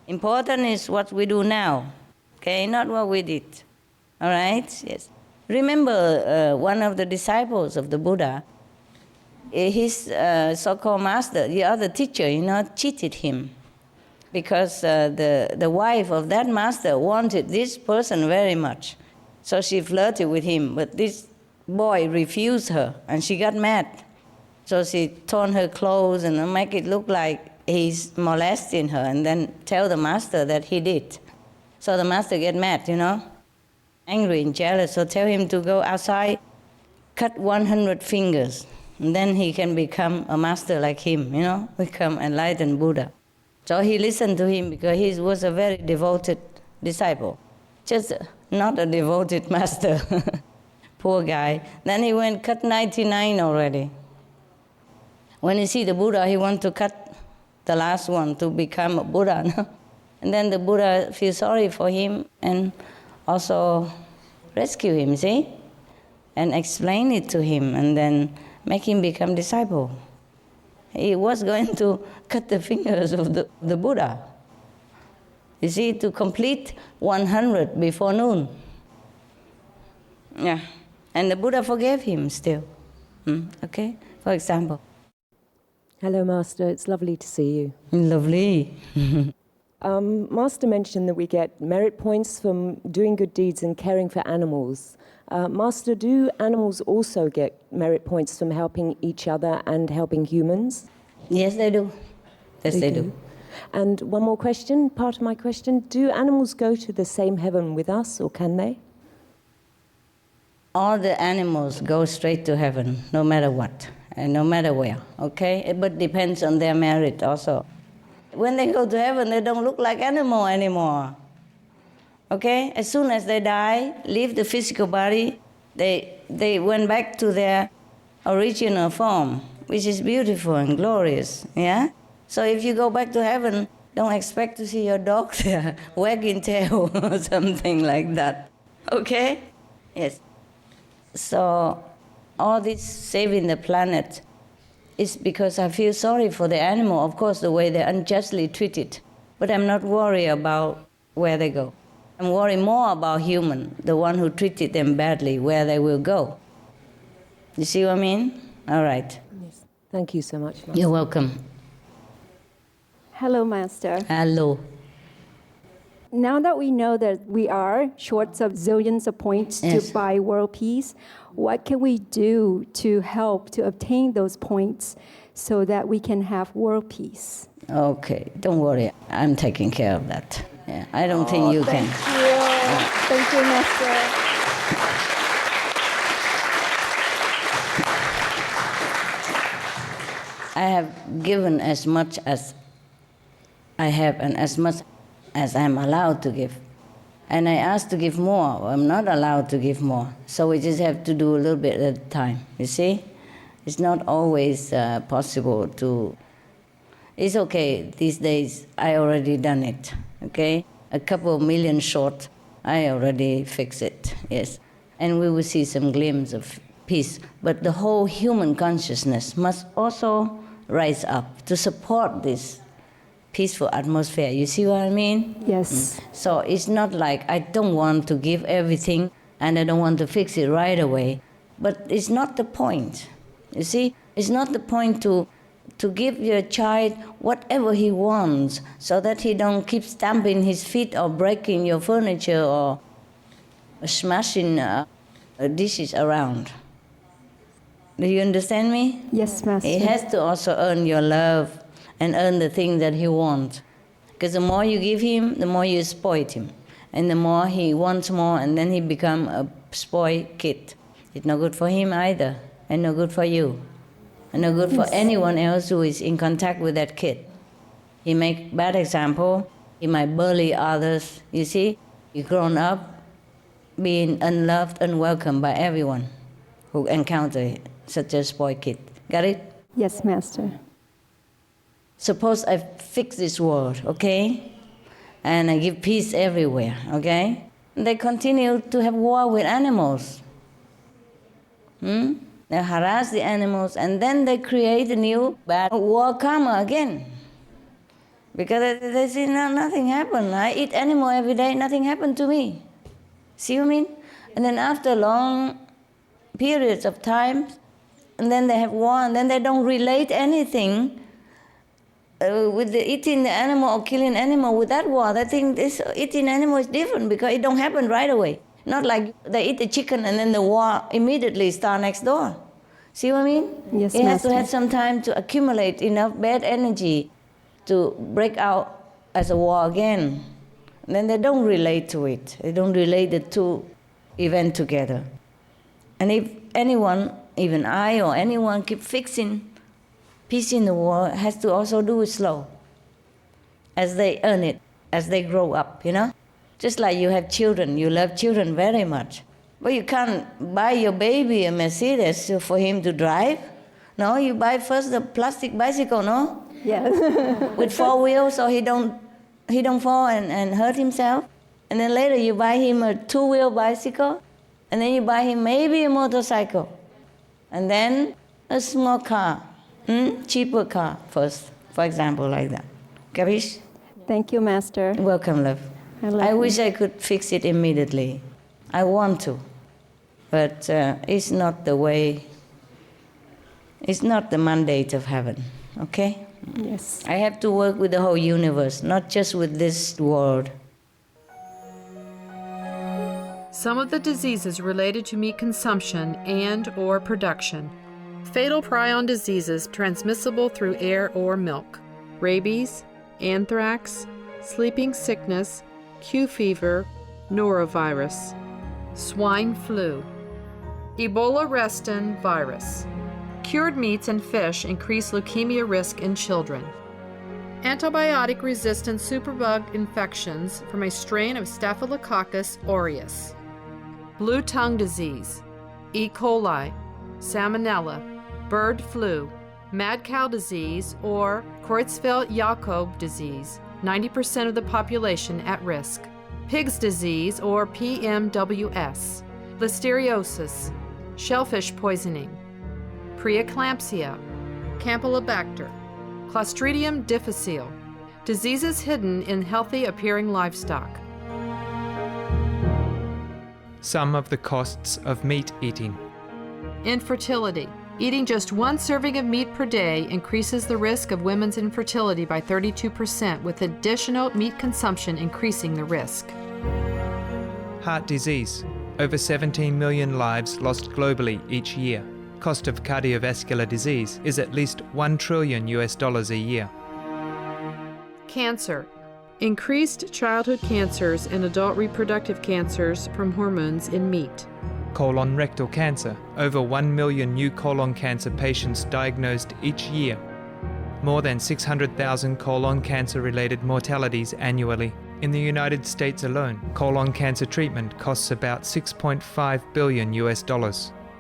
Important is what we do now, okay? Not what we did, all right? Yes. Remember one of the disciples of the Buddha, his so-called master, the other teacher, cheated him because the wife of that master wanted this person very much. So she flirted with him, but this boy refused her, and she got mad. So she torn her clothes and make it look like he's molesting her, and then tell the master that he did. So the master get mad, angry and jealous. So tell him to go outside, cut 100 fingers, and then he can become a master like him, become enlightened Buddha. So he listened to him because he was a very devoted disciple, just not a devoted master. Poor guy. Then he went cut 99 already. When he see the Buddha, he want to cut the last one to become a Buddha. No? And then the Buddha feels sorry for him and also rescue him, see? And explain it to him and then make him become disciple. He was going to cut the fingers of the Buddha. You see, to complete 100 before noon. Yeah. And the Buddha forgave him still. Okay? For example. Hello, Master. It's lovely to see you. Lovely. Master mentioned that we get merit points from doing good deeds and caring for animals. Master, do animals also get merit points from helping each other and helping humans? Yes, they do. Yes, they do. And one more question, part of my question. Do animals go to the same heaven with us, or can they? All the animals go straight to heaven, no matter what, and no matter where, okay? But depends on their merit also. When they go to heaven, they don't look like animal anymore, okay? As soon as they die, leave the physical body, they went back to their original form, which is beautiful and glorious, yeah? So if you go back to heaven, don't expect to see your dog there, wagging tail or something like that, okay? Yes. So all this saving the planet is because I feel sorry for the animal, of course, the way they're unjustly treated. But I'm not worried about where they go. I'm worried more about human, the one who treated them badly, where they will go. You see what I mean? All right. Yes. Thank you so much, Master. You're welcome. Hello, Master. Hello. Now that we know that we are short of zillions of points to buy world peace, what can we do to help to obtain those points so that we can have world peace? Okay, don't worry. I'm taking care of that. Yeah, I don't think you can. Thank you. Yeah. Thank you, Master. I have given as much as I have and as much as I'm allowed to give. And I asked to give more. I'm not allowed to give more. So we just have to do a little bit at a time, you see? It's not always possible to... It's okay, these days I already done it, okay? A couple of million short, I already fixed it, yes. And we will see some glimpse of peace. But the whole human consciousness must also rise up to support this peaceful atmosphere. You see what I mean? Yes. So it's not like I don't want to give everything and I don't want to fix it right away. But it's not the point. You see? It's not the point to give your child whatever he wants so that he don't keep stamping his feet or breaking your furniture or smashing dishes around. Do you understand me? Yes, Master. He has to also earn your love and earn the thing that he wants. Because the more you give him, the more you spoil him. And the more he wants more, and then he become a spoiled kid. It's no good for him either, and no good for you. And no good for anyone else who is in contact with that kid. He make bad example, he might bully others. You see, he grown up being unloved, unwelcome by everyone who encounter such a spoiled kid. Got it? Yes, Master. Suppose I fix this world, okay? And I give peace everywhere, okay? They continue to have war with animals. They harass the animals, and then they create a new bad war karma again. Because they say, no, nothing happened. I eat animal every day, nothing happened to me. See what I mean? And then after long periods of time, and then they have war, and then they don't relate anything with the eating the animal or killing animal with that war. They think this eating animal is different because it don't happen right away. Not like they eat the chicken and then the war immediately start next door. See what I mean? Yes, it has to Master. have some time to accumulate enough bad energy to break out as a war again. And then they don't relate to it. They don't relate the two events together. And if anyone, even I or anyone, keep fixing peace in the world, has to also do it slow, as they earn it, as they grow up, you know? Just like you have children, you love children very much. But you can't buy your baby a Mercedes for him to drive. No, you buy first the plastic bicycle, no? Yes. With 4 wheels so he don't fall and hurt himself. And then later you buy him a 2-wheel bicycle, and then you buy him maybe a motorcycle, and then a small car, cheaper car first, for example, like that. Capish? Thank you, Master. Welcome, love. I wish I could fix it immediately. I want to, but it's not the way, it's not the mandate of heaven, okay? Yes. I have to work with the whole universe, not just with this world. Some of the diseases related to meat consumption and/or production. Fatal prion diseases transmissible through air or milk. Rabies, anthrax, sleeping sickness, Q fever, norovirus. Swine flu. Ebola restin virus. Cured meats and fish increase leukemia risk in children. Antibiotic-resistant superbug infections from a strain of Staphylococcus aureus. Blue tongue disease, E. coli, salmonella, bird flu, mad cow disease, or Creutzfeldt-Jakob disease, 90% of the population at risk. Pig's disease, or PMWS, listeriosis, shellfish poisoning, preeclampsia, Campylobacter, Clostridium difficile, diseases hidden in healthy-appearing livestock. Some of the costs of meat eating. Infertility. Eating just 1 serving of meat per day increases the risk of women's infertility by 32%, with additional meat consumption increasing the risk. Heart disease. Over 17 million lives lost globally each year. Cost of cardiovascular disease is at least $1 trillion a year. Cancer. Increased childhood cancers and adult reproductive cancers from hormones in meat. Colon rectal cancer. Over 1 million new colon cancer patients diagnosed each year. More than 600,000 colon cancer-related mortalities annually. In the United States alone, colon cancer treatment costs about $6.5 billion.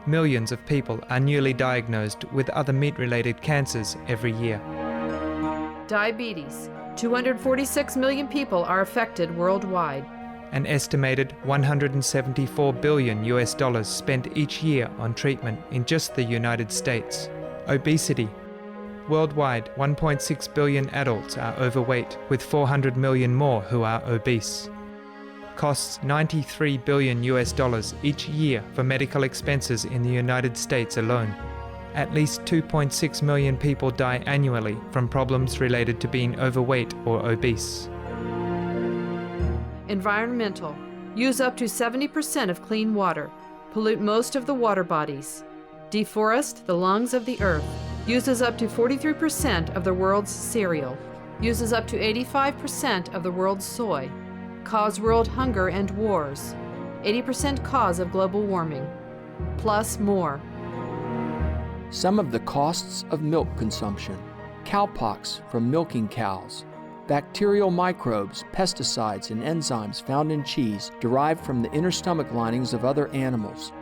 Millions of people are newly diagnosed with other meat-related cancers every year. Diabetes. 246 million people are affected worldwide. An estimated $174 billion spent each year on treatment in just the United States. Obesity. Worldwide, 1.6 billion adults are overweight, with 400 million more who are obese. Costs $93 billion each year for medical expenses in the United States alone. At least 2.6 million people die annually from problems related to being overweight or obese. Environmental. Use up to 70% of clean water. Pollute most of the water bodies. Deforest the lungs of the earth. Uses up to 43% of the world's cereal. Uses up to 85% of the world's soy. Cause world hunger and wars. 80% cause of global warming. Plus more. Some of the costs of milk consumption. Cowpox from milking cows. Bacterial microbes, pesticides, and enzymes found in cheese derived from the inner stomach linings of other animals.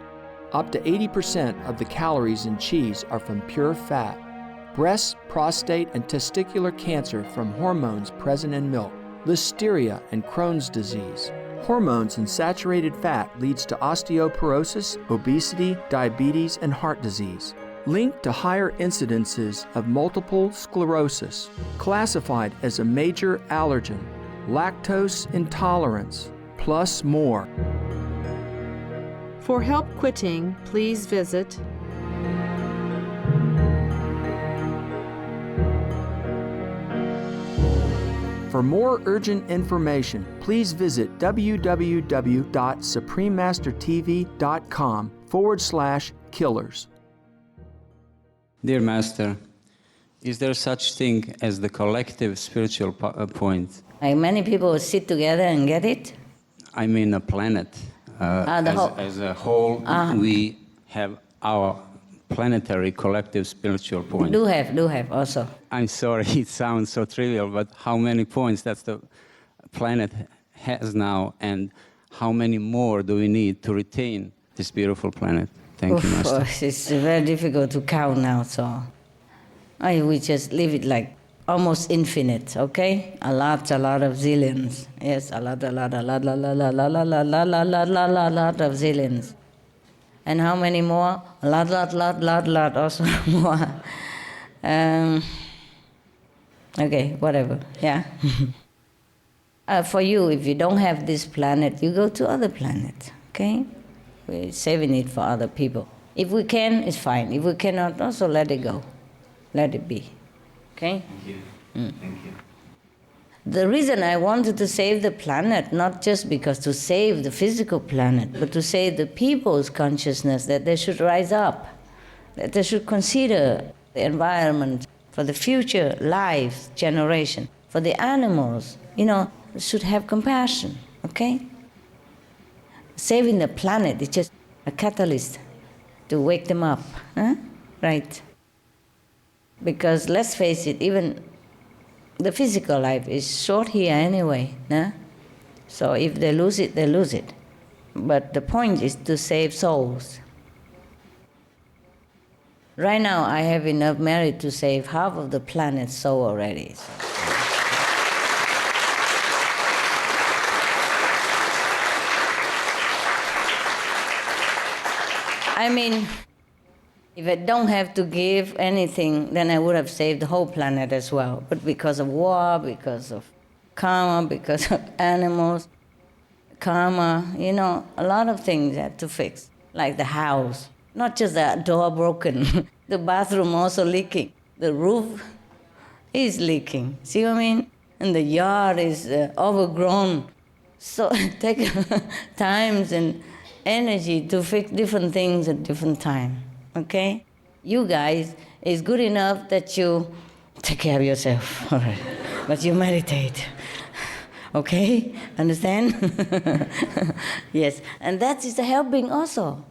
Up to 80% of the calories in cheese are from pure fat. breast, prostate, and testicular cancer from hormones present in milk, listeria and Crohn's disease. Hormones in saturated fat leads to osteoporosis, obesity, diabetes, and heart disease. Linked to higher incidences of multiple sclerosis, classified as a major allergen, lactose intolerance, plus more. For help quitting, please visit For more urgent information, please visit www.suprememastertv.com/killers. Dear Master, is there such thing as the collective spiritual point? Like many people sit together and get it? I mean a planet. As a whole, we have our planetary collective spiritual point. Do have also. I'm sorry, it sounds so trivial, but how many points does the planet has now, and how many more do we need to retain this beautiful planet? Thank you, Master. It's very difficult to count now, so we just leave it like almost infinite, okay? A lot of zillions. Yes, a lot of zillions. And how many more? A lot, also more. Okay, whatever, yeah. For you, if you don't have this planet, you go to other planets, okay? We're saving it for other people. If we can, it's fine. If we cannot, also let it go. Let it be, okay? Thank you. Thank you. The reason I wanted to save the planet, not just because to save the physical planet, but to save the people's consciousness, that they should rise up, that they should consider the environment for the future life generation, for the animals, should have compassion, okay? Saving the planet is just a catalyst to wake them up, huh? Right? Because let's face it, even the physical life is short here anyway, huh? So if they lose it, they lose it. But the point is to save souls. Right now, I have enough merit to save half of the planet's soul already. I mean, if I don't have to give anything, then I would have saved the whole planet as well. But because of war, because of karma, because of animals, karma, a lot of things I had to fix, like the house. Not just the door broken, the bathroom also leaking. The roof is leaking, see what I mean? And the yard is overgrown. So take times and energy to fix different things at different times. Okay? You guys, it's good enough that you take care of yourself, all right? But you meditate. Okay? Understand? Yes. And that is the helping also.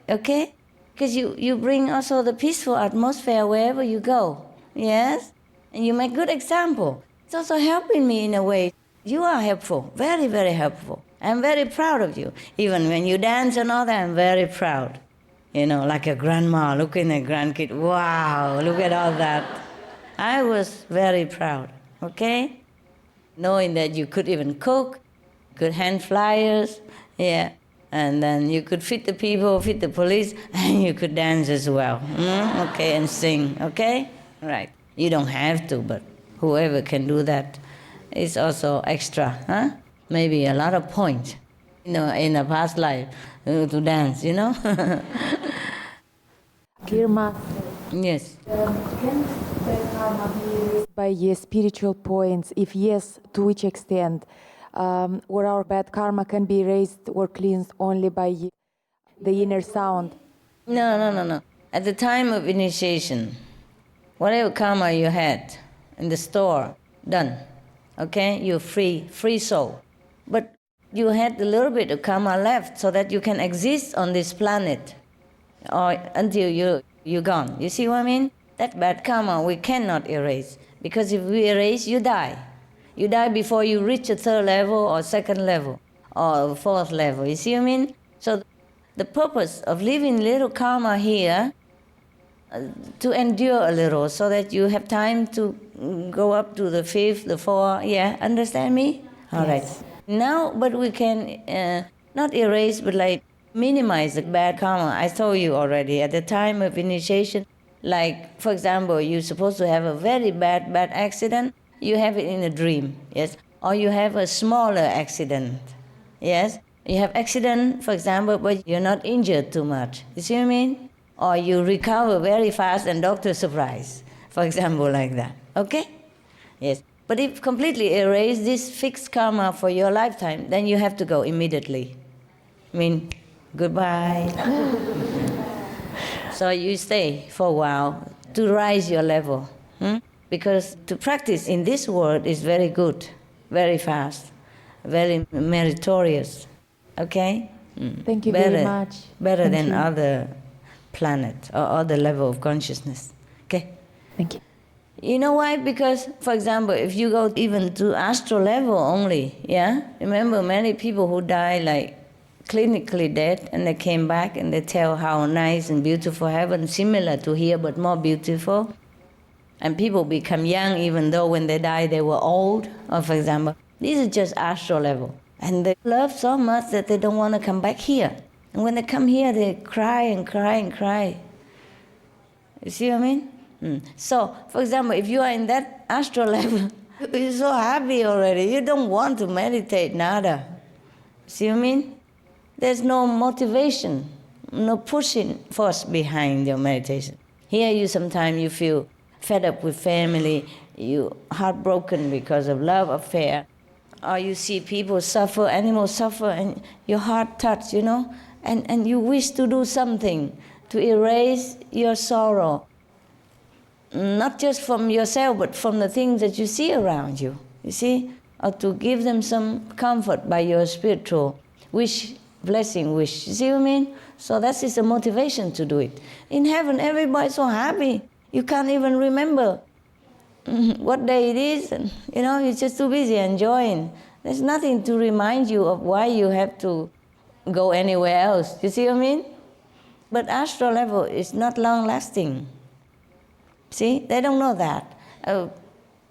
Okay? Because you bring also the peaceful atmosphere wherever you go. Yes? And you make good example. It's also helping me in a way. You are helpful, very, very helpful. I'm very proud of you. Even when you dance and all that, I'm very proud. Like a grandma looking at grandkid. Wow, look at all that. I was very proud, okay? Knowing that you could even cook, could hand flyers, yeah. And then you could feed the people, feed the police, and you could dance as well, okay, and sing, okay? Right. You don't have to, but whoever can do that is also extra, huh? Maybe a lot of points, in a past life to dance, Dear Master. Yes. Can the karma be erased by spiritual points? If yes, to which extent? Or our bad karma can be erased or cleansed only by the inner sound? No. At the time of initiation, whatever karma you had in the store, done. Okay? You're free soul. But you had a little bit of karma left so that you can exist on this planet or until you're gone. You see what I mean? That bad karma we cannot erase, because if we erase, you die. You die before you reach a third level or second level or fourth level. You see what I mean? So the purpose of leaving little karma here to endure a little so that you have time to go up to the 5th, the 4th. Yeah, understand me? All right. Now, but we can not erase, but like minimize the bad karma. I told you already at the time of initiation, like, for example, you're supposed to have a very bad accident, you have it in a dream, yes? Or you have a smaller accident, yes? You have accident, for example, but you're not injured too much. You see what I mean? Or you recover very fast and doctor surprise, for example, like that, okay? Yes. But if completely erase this fixed karma for your lifetime, then you have to go immediately. I mean, goodbye. So you stay for a while to rise your level. Because to practice in this world is very good, very fast, very meritorious. Okay? Thank you better, very much. Better Thank than you. other planet or other level of consciousness. Okay? Thank you. You know why? Because, for example, if you go even to astral level only, yeah? Remember many people who die like clinically dead and they came back and they tell how nice and beautiful heaven, similar to here but more beautiful. And people become young even though when they die they were old, or for example. These are just astral level. And they love so much that they don't want to come back here. And when they come here, they cry and cry and cry. You see what I mean? So, for example, if you are in that astral level, you're so happy already. You don't want to meditate, nada. See what I mean? There's no motivation, no pushing force behind your meditation. Here you sometimes you feel fed up with family, you heartbroken because of love affair, or you see people suffer, animals suffer, and your heart touches, you know, and you wish to do something to erase your sorrow, not just from yourself, but from the things that you see around you, you see, or to give them some comfort by your spiritual wish, blessing wish, you see what I mean? So that is a motivation to do it. In heaven, everybody's so happy. You can't even remember what day it is, and you know, you're just too busy enjoying. There's nothing to remind you of why you have to go anywhere else. You see what I mean? But astral level is not long-lasting. See, they don't know that.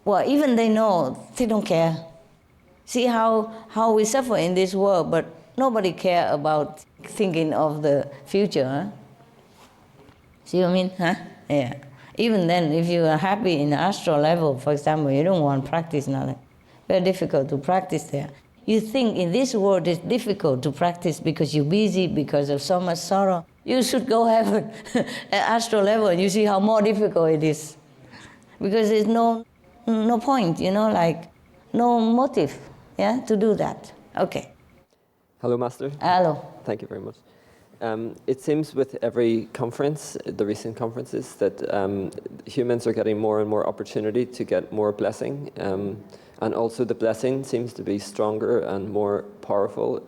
Well, even they know, they don't care. See how we suffer in this world, but nobody care about thinking of the future. Huh? See what I mean? Huh? Yeah. Even then, if you are happy in the astral level, for example, you don't want to practice nothing. Very difficult to practice there. You think in this world it's difficult to practice because you're busy, because of so much sorrow. You should go have an astral level and you see how more difficult it is. Because there's no point, you know, like no motive, yeah, to do that. Okay. Hello, Master. Hello. Thank you very much. It seems with every conference, the recent conferences, that humans are getting more and more opportunity to get more blessing. And also the blessing seems to be stronger and more powerful.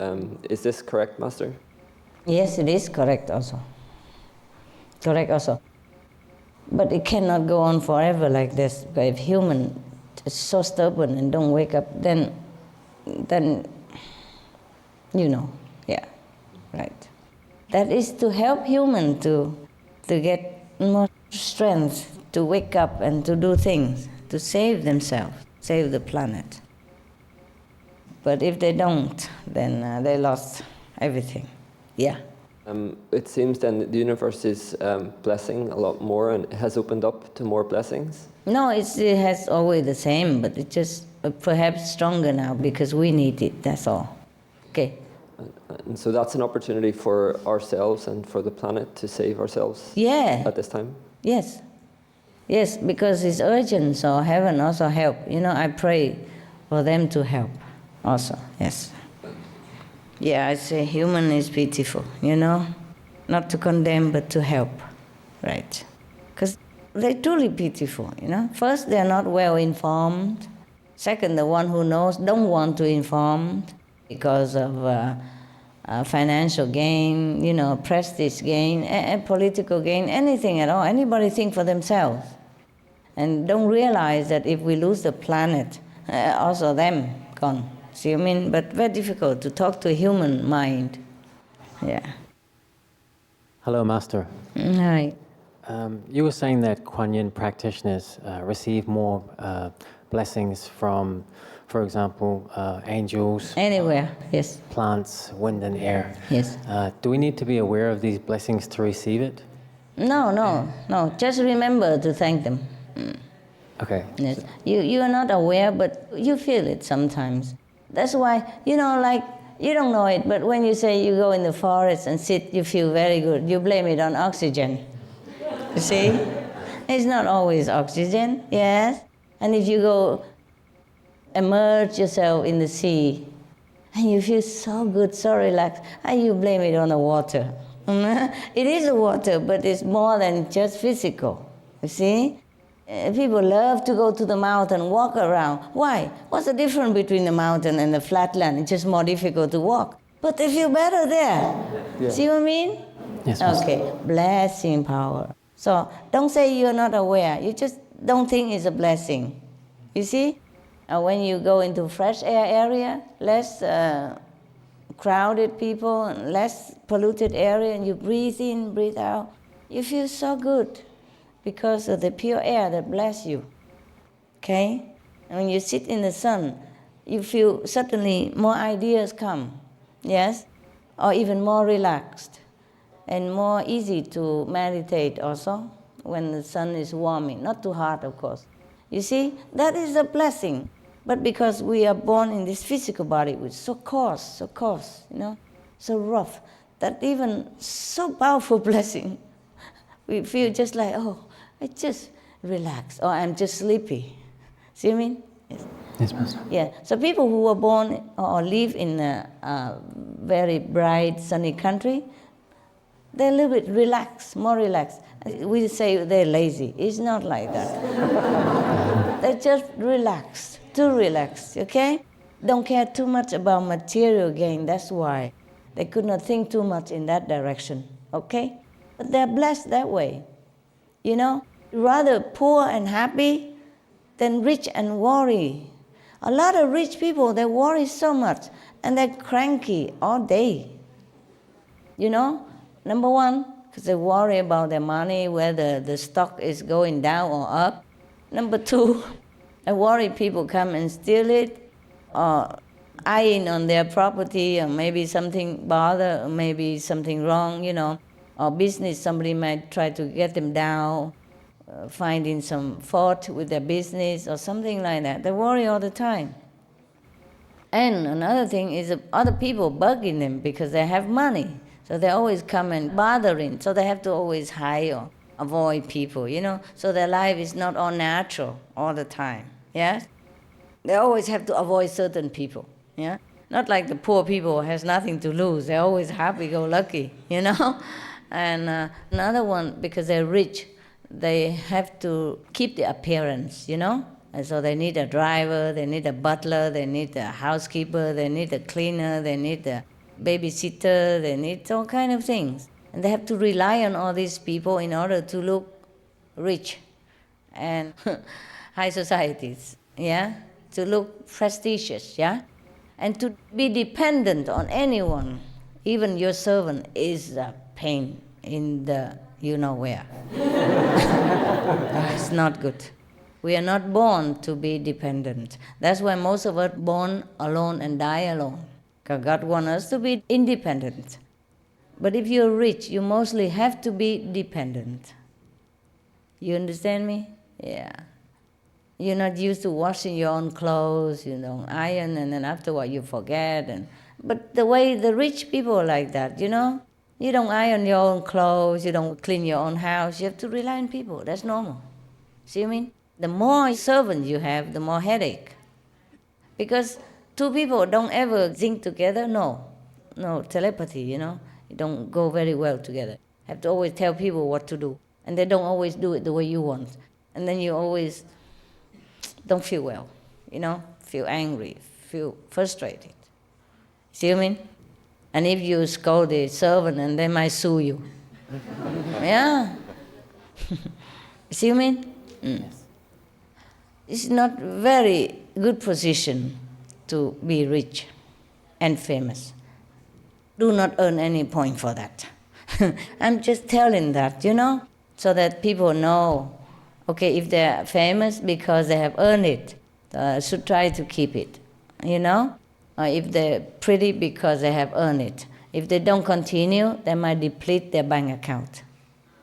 Is this correct, Master? Yes, it is correct also. Correct also. But it cannot go on forever like this. If human is so stubborn and don't wake up, then you know, yeah, right. That is to help human to get more strength to wake up and to do things, to save themselves, save the planet. But if they don't, then they lost everything. Yeah. It seems then the universe is blessing a lot more and has opened up to more blessings? No, it has always the same, but it's just perhaps stronger now because we need it, that's all. Okay. And so that's an opportunity for ourselves and for the planet to save ourselves at this time? Yes. Yes, because it's urgent, so heaven also help. You know, I pray for them to help also, yes. Yeah, I say human is pitiful, you know, not to condemn but to help, right? Because they're truly pitiful, you know. First, they're not well informed. Second, the one who knows don't want to inform because of financial gain, you know, prestige gain, political gain, anything at all. Anybody think for themselves. And don't realize that if we lose the planet, also them gone. See what I mean? But very difficult to talk to a human mind. Yeah. Hello, Master. Hi. You were saying that Kuan Yin practitioners receive more blessings from, for example, angels. Anywhere, yes. Plants, wind and air. Yes. Do we need to be aware of these blessings to receive it? No. Just remember to thank them. Okay. Yes. You are not aware, but you feel it sometimes. That's why, you don't know it, but when you say you go in the forest and sit, you feel very good. You blame it on oxygen. You see? It's not always oxygen, yes. And if you go immerse yourself in the sea, and you feel so good, so relaxed, and you blame it on the water. It is a water, but it's more than just physical, you see? People love to go to the mountain, walk around. Why? What's the difference between the mountain and the flat land? It's just more difficult to walk. But they feel better there. Yeah. See what I mean? Yes. Okay, blessing power. So don't say you're not aware. You just don't think it's a blessing. You see? When you go into fresh air area, less crowded people, and less polluted area, and you breathe in, breathe out, you feel so good because of the pure air that bless you. Okay? And when you sit in the sun, you feel suddenly more ideas come. Yes? Or even more relaxed. And more easy to meditate also when the sun is warming. Not too hot, of course. You see, that is a blessing. But because we are born in this physical body, which is so coarse, so rough, that even so powerful blessing, we feel just like, oh, I just relax, or I'm just sleepy. See what I mean? Yes. Yes, Master. Yeah. So people who are born or live in a very bright, sunny country, they're a little bit relaxed, more relaxed. We say they're lazy. It's not like that. They're just relaxed, too relaxed, okay? Don't care too much about material gain, that's why. They could not think too much in that direction, okay? But they're blessed that way, Rather poor and happy than rich and worry. A lot of rich people, they worry so much, and they're cranky all day, Number one, because they worry about their money, whether the stock is going down or up. Number two, they worry people come and steal it, or eyeing on their property, or maybe something bother, or maybe something wrong, or business, somebody might try to get them down, finding some fault with their business or something like that. They worry all the time. And another thing is other people bugging them because they have money. So they always come and bothering. So they have to always hide or avoid people, So their life is not all natural all the time, yes? They always have to avoid certain people, yeah? Not like the poor people who has nothing to lose. They're always happy-go-lucky, And another one, because they're rich, they have to keep the appearance, And so they need a driver, they need a butler, they need a housekeeper, they need a cleaner, they need a babysitter, they need all kind of things. And they have to rely on all these people in order to look rich and high societies, yeah? To look prestigious, yeah? And to be dependent on anyone, even your servant, is a pain in the you-know-where. It's not good. We are not born to be dependent. That's why most of us born alone and die alone. Because God wants us to be independent. But if you're rich, you mostly have to be dependent. You understand me? Yeah. You're not used to washing your own clothes, you don't iron, and then afterward you forget. But the way the rich people are like that, you don't iron your own clothes, you don't clean your own house, you have to rely on people. That's normal. See what I mean? The more servants you have, the more headache. Because two people don't ever think together, no telepathy, you don't go very well together. Have to always tell people what to do, and they don't always do it the way you want. And then you always don't feel well, feel angry, feel frustrated. See what I mean? And if you scold the servant, and they might sue you. Yeah. See what I mean? Yes. It's not very good position to be rich and famous. Do not earn any point for that. I'm just telling that, so that people know, okay, if they're famous because they have earned it, should try to keep it, you know? Or if they're pretty because they have earned it. If they don't continue, they might deplete their bank account,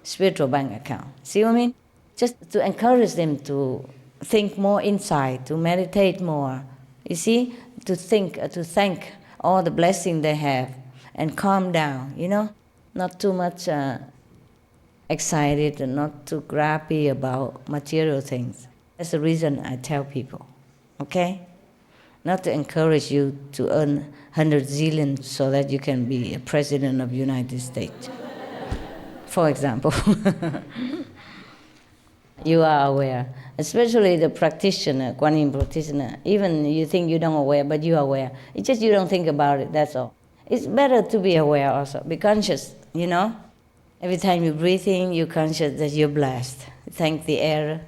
spiritual bank account. See what I mean? Just to encourage them to think more inside, to meditate more. You see? To thank all the blessings they have and calm down, you know? Not too much excited and not too grabby about material things. That's the reason I tell people, okay? Not to encourage you to earn 100 zillion so that you can be a president of the United States, for example. You are aware, especially the practitioner, Kuan Yin practitioner. Even you think you don't aware, but you are aware. It's just you don't think about it, that's all. It's better to be aware also, be conscious, you know? Every time you breathe in, you're conscious that you're blessed. Thank the air.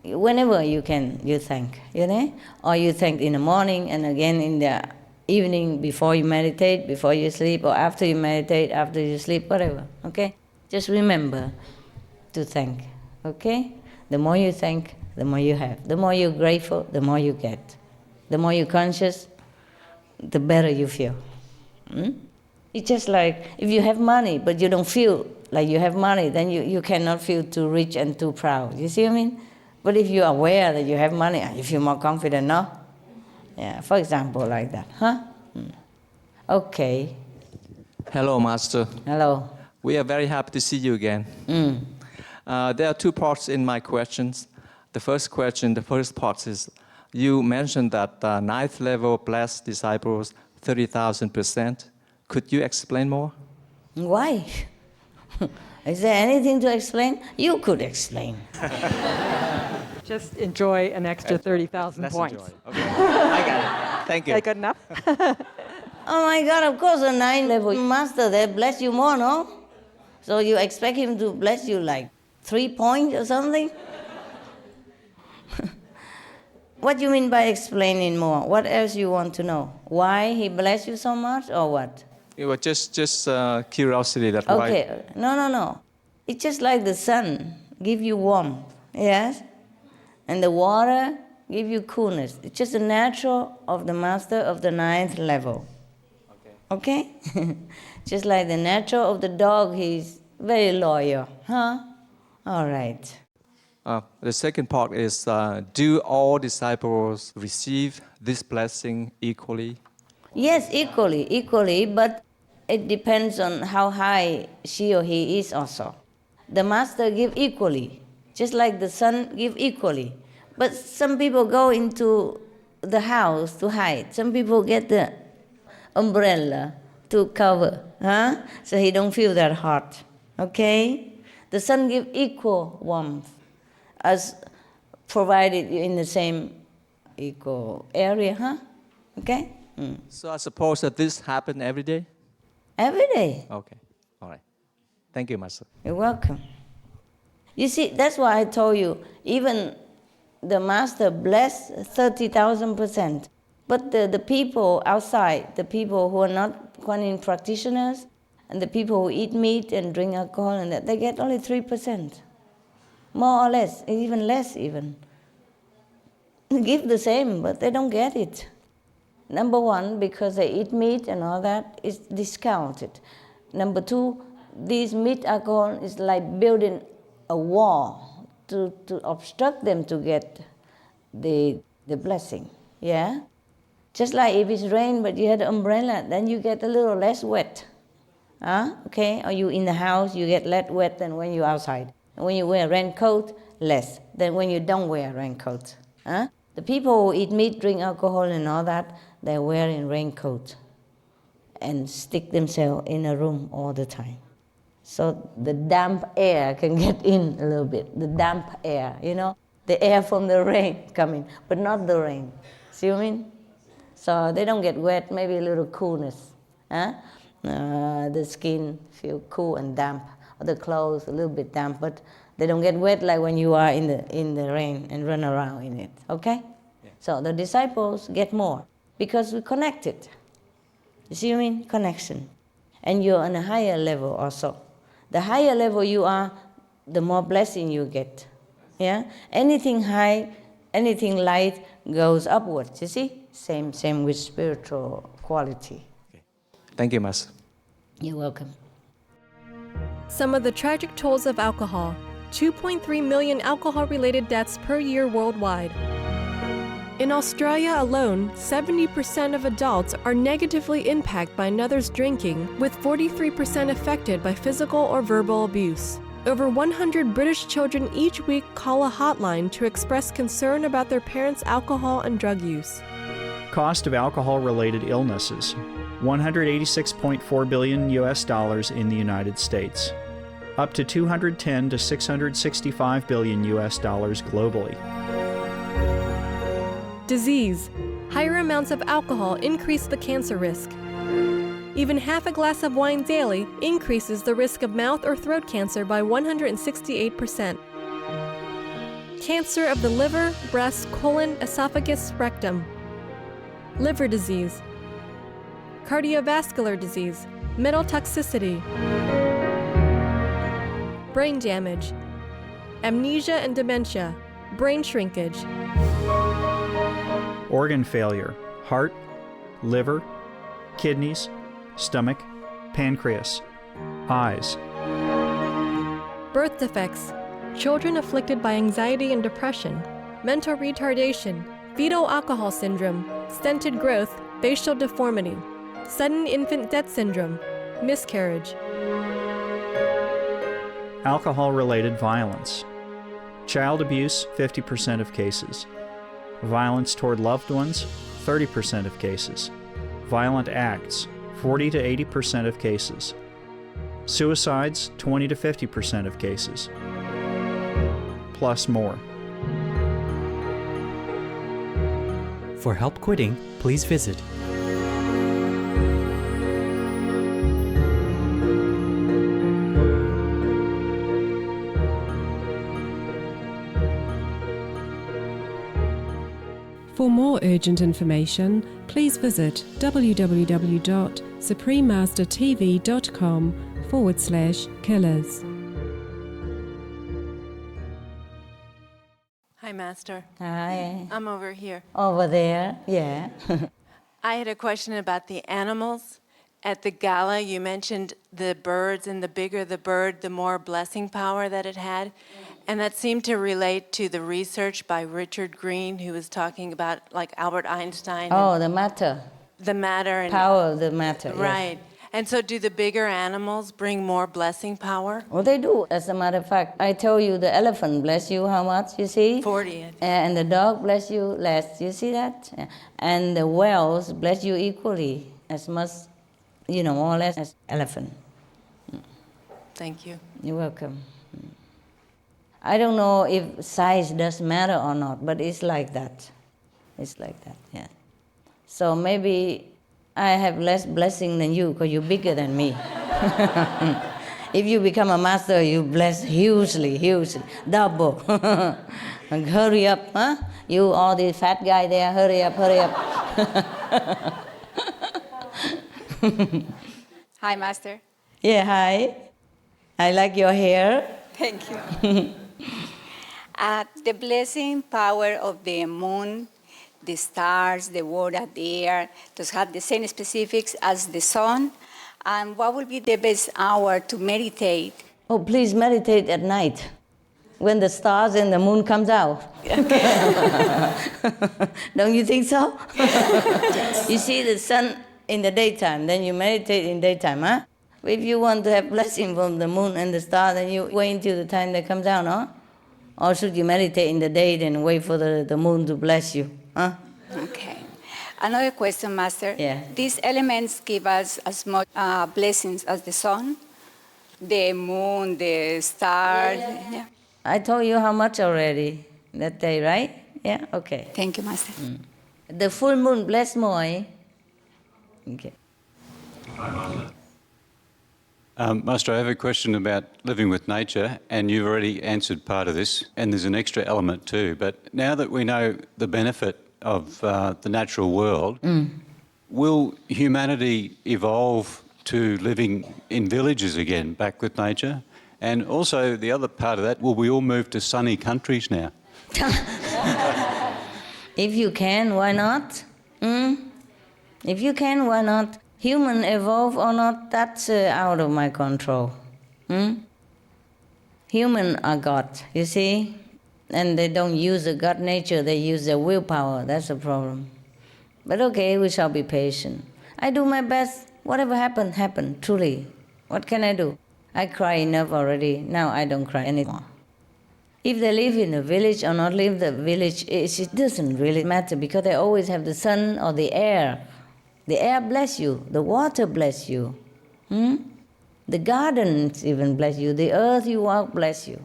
Whenever you can, you thank, you know? Or you thank in the morning and again in the evening before you meditate, before you sleep, or after you meditate, after you sleep, whatever, okay? Just remember to thank, okay? The more you thank, the more you have. The more you're grateful, the more you get. The more you're conscious, the better you feel. It's just like if you have money, but you don't feel like you have money, then you cannot feel too rich and too proud. You see what I mean? But if you're aware that you have money, you feel more confident, no? Yeah, for example, like that, huh? Okay. Hello, Master. Hello. We are very happy to see you again. There are two parts in my questions. The first part is, you mentioned that ninth level blessed disciples, 30,000%. Could you explain more? Why? Is there anything to explain? You could explain. Just enjoy an extra 30,000 points. Enjoy. Okay. I got it. Thank you. Is that good enough? Oh my God, of course, a 9 level master, they bless you more, no? So you expect him to bless you like 3 points or something? What do you mean by explaining more? What else you want to know? Why he bless you so much or what? It was just curiosity. That okay, no. It's just like the sun give you warmth, yes? And the water give you coolness. It's just the natural of the master of the 9th level. Okay? Just like the natural of the dog, he's very loyal, huh? All right. The second part is, do all disciples receive this blessing equally? Yes, equally, but it depends on how high she or he is also. The master give equally, just like the sun give equally. But some people go into the house to hide. Some people get the umbrella to cover, huh? So he don't feel that hot, okay? The sun give equal warmth as provided in the same equal area, huh? Okay? So I suppose that this happens every day? Every day. Okay, all right. Thank you, Master. You're welcome. You see, that's why I told you, even the Master blessed 30,000%. But the people outside, the people who are not Kuan Yin practitioners, and the people who eat meat and drink alcohol, and that, they get only 3%. More or less, even less even. They give the same, but they don't get it. Number one, because they eat meat and all that, is discounted. Number two, this meat alcohol is like building a wall to obstruct them to get the blessing, yeah? Just like if it's rain but you had an umbrella, then you get a little less wet, okay? Or you in the house, you get less wet than when you're outside. And when you wear a raincoat, less than when you don't wear a raincoat, The people who eat meat, drink alcohol and all that, they're wearing raincoats and stick themselves in a room all the time. So the damp air can get in a little bit, the damp air, you know, the air from the rain coming, but not the rain. See what I mean? So they don't get wet, maybe a little coolness. The skin feel cool and damp, or the clothes a little bit damp, but they don't get wet like when you are in the rain and run around in it, okay? Yeah. So the disciples get more because we're connected. You see what I mean? Connection. And you're on a higher level also. The higher level you are, the more blessing you get. Yeah? Anything high, anything light goes upwards, you see? Same with spiritual quality. Thank you, Master. You're welcome. Some of the tragic tolls of alcohol. 2.3 million alcohol-related deaths per year worldwide. In Australia alone, 70% of adults are negatively impacted by another's drinking, with 43% affected by physical or verbal abuse. Over 100 British children each week call a hotline to express concern about their parents' alcohol and drug use. Cost of alcohol-related illnesses, $186.4 billion in the United States, up to $210 to $665 billion globally. Disease. Higher amounts of alcohol increase the cancer risk. Even half a glass of wine daily increases the risk of mouth or throat cancer by 168%. Cancer of the liver, breast, colon, esophagus, rectum. Liver disease. Cardiovascular disease. Metal toxicity. Brain damage. Amnesia and dementia. Brain shrinkage. Organ failure, heart, liver, kidneys, stomach, pancreas, eyes. Birth defects. Children afflicted by anxiety and depression. Mental retardation. Fetal alcohol syndrome. Stunted growth. Facial deformity. Sudden infant death syndrome. Miscarriage. Alcohol-related violence. Child abuse, 50% of cases. Violence toward loved ones, 30% of cases. Violent acts, 40 to 80% of cases. Suicides, 20 to 50% of cases. Plus more. For help quitting, please visit For more urgent information, please visit www.suprememastertv.com/killers. Hi, Master. Hi. I'm over here. Over there, yeah. I had a question about the animals. At the gala, you mentioned the birds, and the bigger the bird, the more blessing power that it had. And that seemed to relate to the research by Richard Green, who was talking about like Albert Einstein. Oh, the matter. The matter. And Power of the matter. right. Yes. And so do the bigger animals bring more blessing power? Well, they do. As a matter of fact, I told you the elephant bless you how much, you see? 40. I think. And the dog bless you less, you see that? And the whales bless you equally, as much, more or less as elephant. Thank you. You're welcome. I don't know if size does matter or not, but it's like that. It's like that, yeah. So maybe I have less blessing than you because you're bigger than me. If you become a master, you bless hugely, double. And hurry up, huh? You, all the fat guy there, hurry up. Hi, Master. Yeah, hi. I like your hair. Thank you. The blessing power of the moon, the stars, the water, the air, does have the same specifics as the sun. And what would be the best hour to meditate? Oh, please meditate at night when the stars and the moon comes out. Don't you think so? Yes. You see the sun in the daytime, then you meditate in daytime, huh? If you want to have blessing from the moon and the star, then you wait until the time they come down, huh? Or should you meditate in the day and wait for the moon to bless you, huh? Okay. Another question, Master. Yeah. These elements give us as much blessings as the sun, the moon, the stars. Yeah. I told you how much already that day, right? Yeah, okay. Thank you, Master. The full moon bless more, eh? Okay. Master, I have a question about living with nature, and you've already answered part of this, and there's an extra element too. But now that we know the benefit of the natural world, will humanity evolve to living in villages again, back with nature? And also the other part of that, will we all move to sunny countries now? If you can, why not? If you can, why not? Human evolve or not, that's out of my control. Human are God, you see? And they don't use the God nature, they use their willpower. That's the problem. But okay, we shall be patient. I do my best. Whatever happened, happened, truly. What can I do? I cry enough already. Now I don't cry anymore. If they live in a village or not live in the village, it doesn't really matter because they always have the sun or the air. The air bless you. The water bless you. The gardens even bless you. The earth you walk bless you.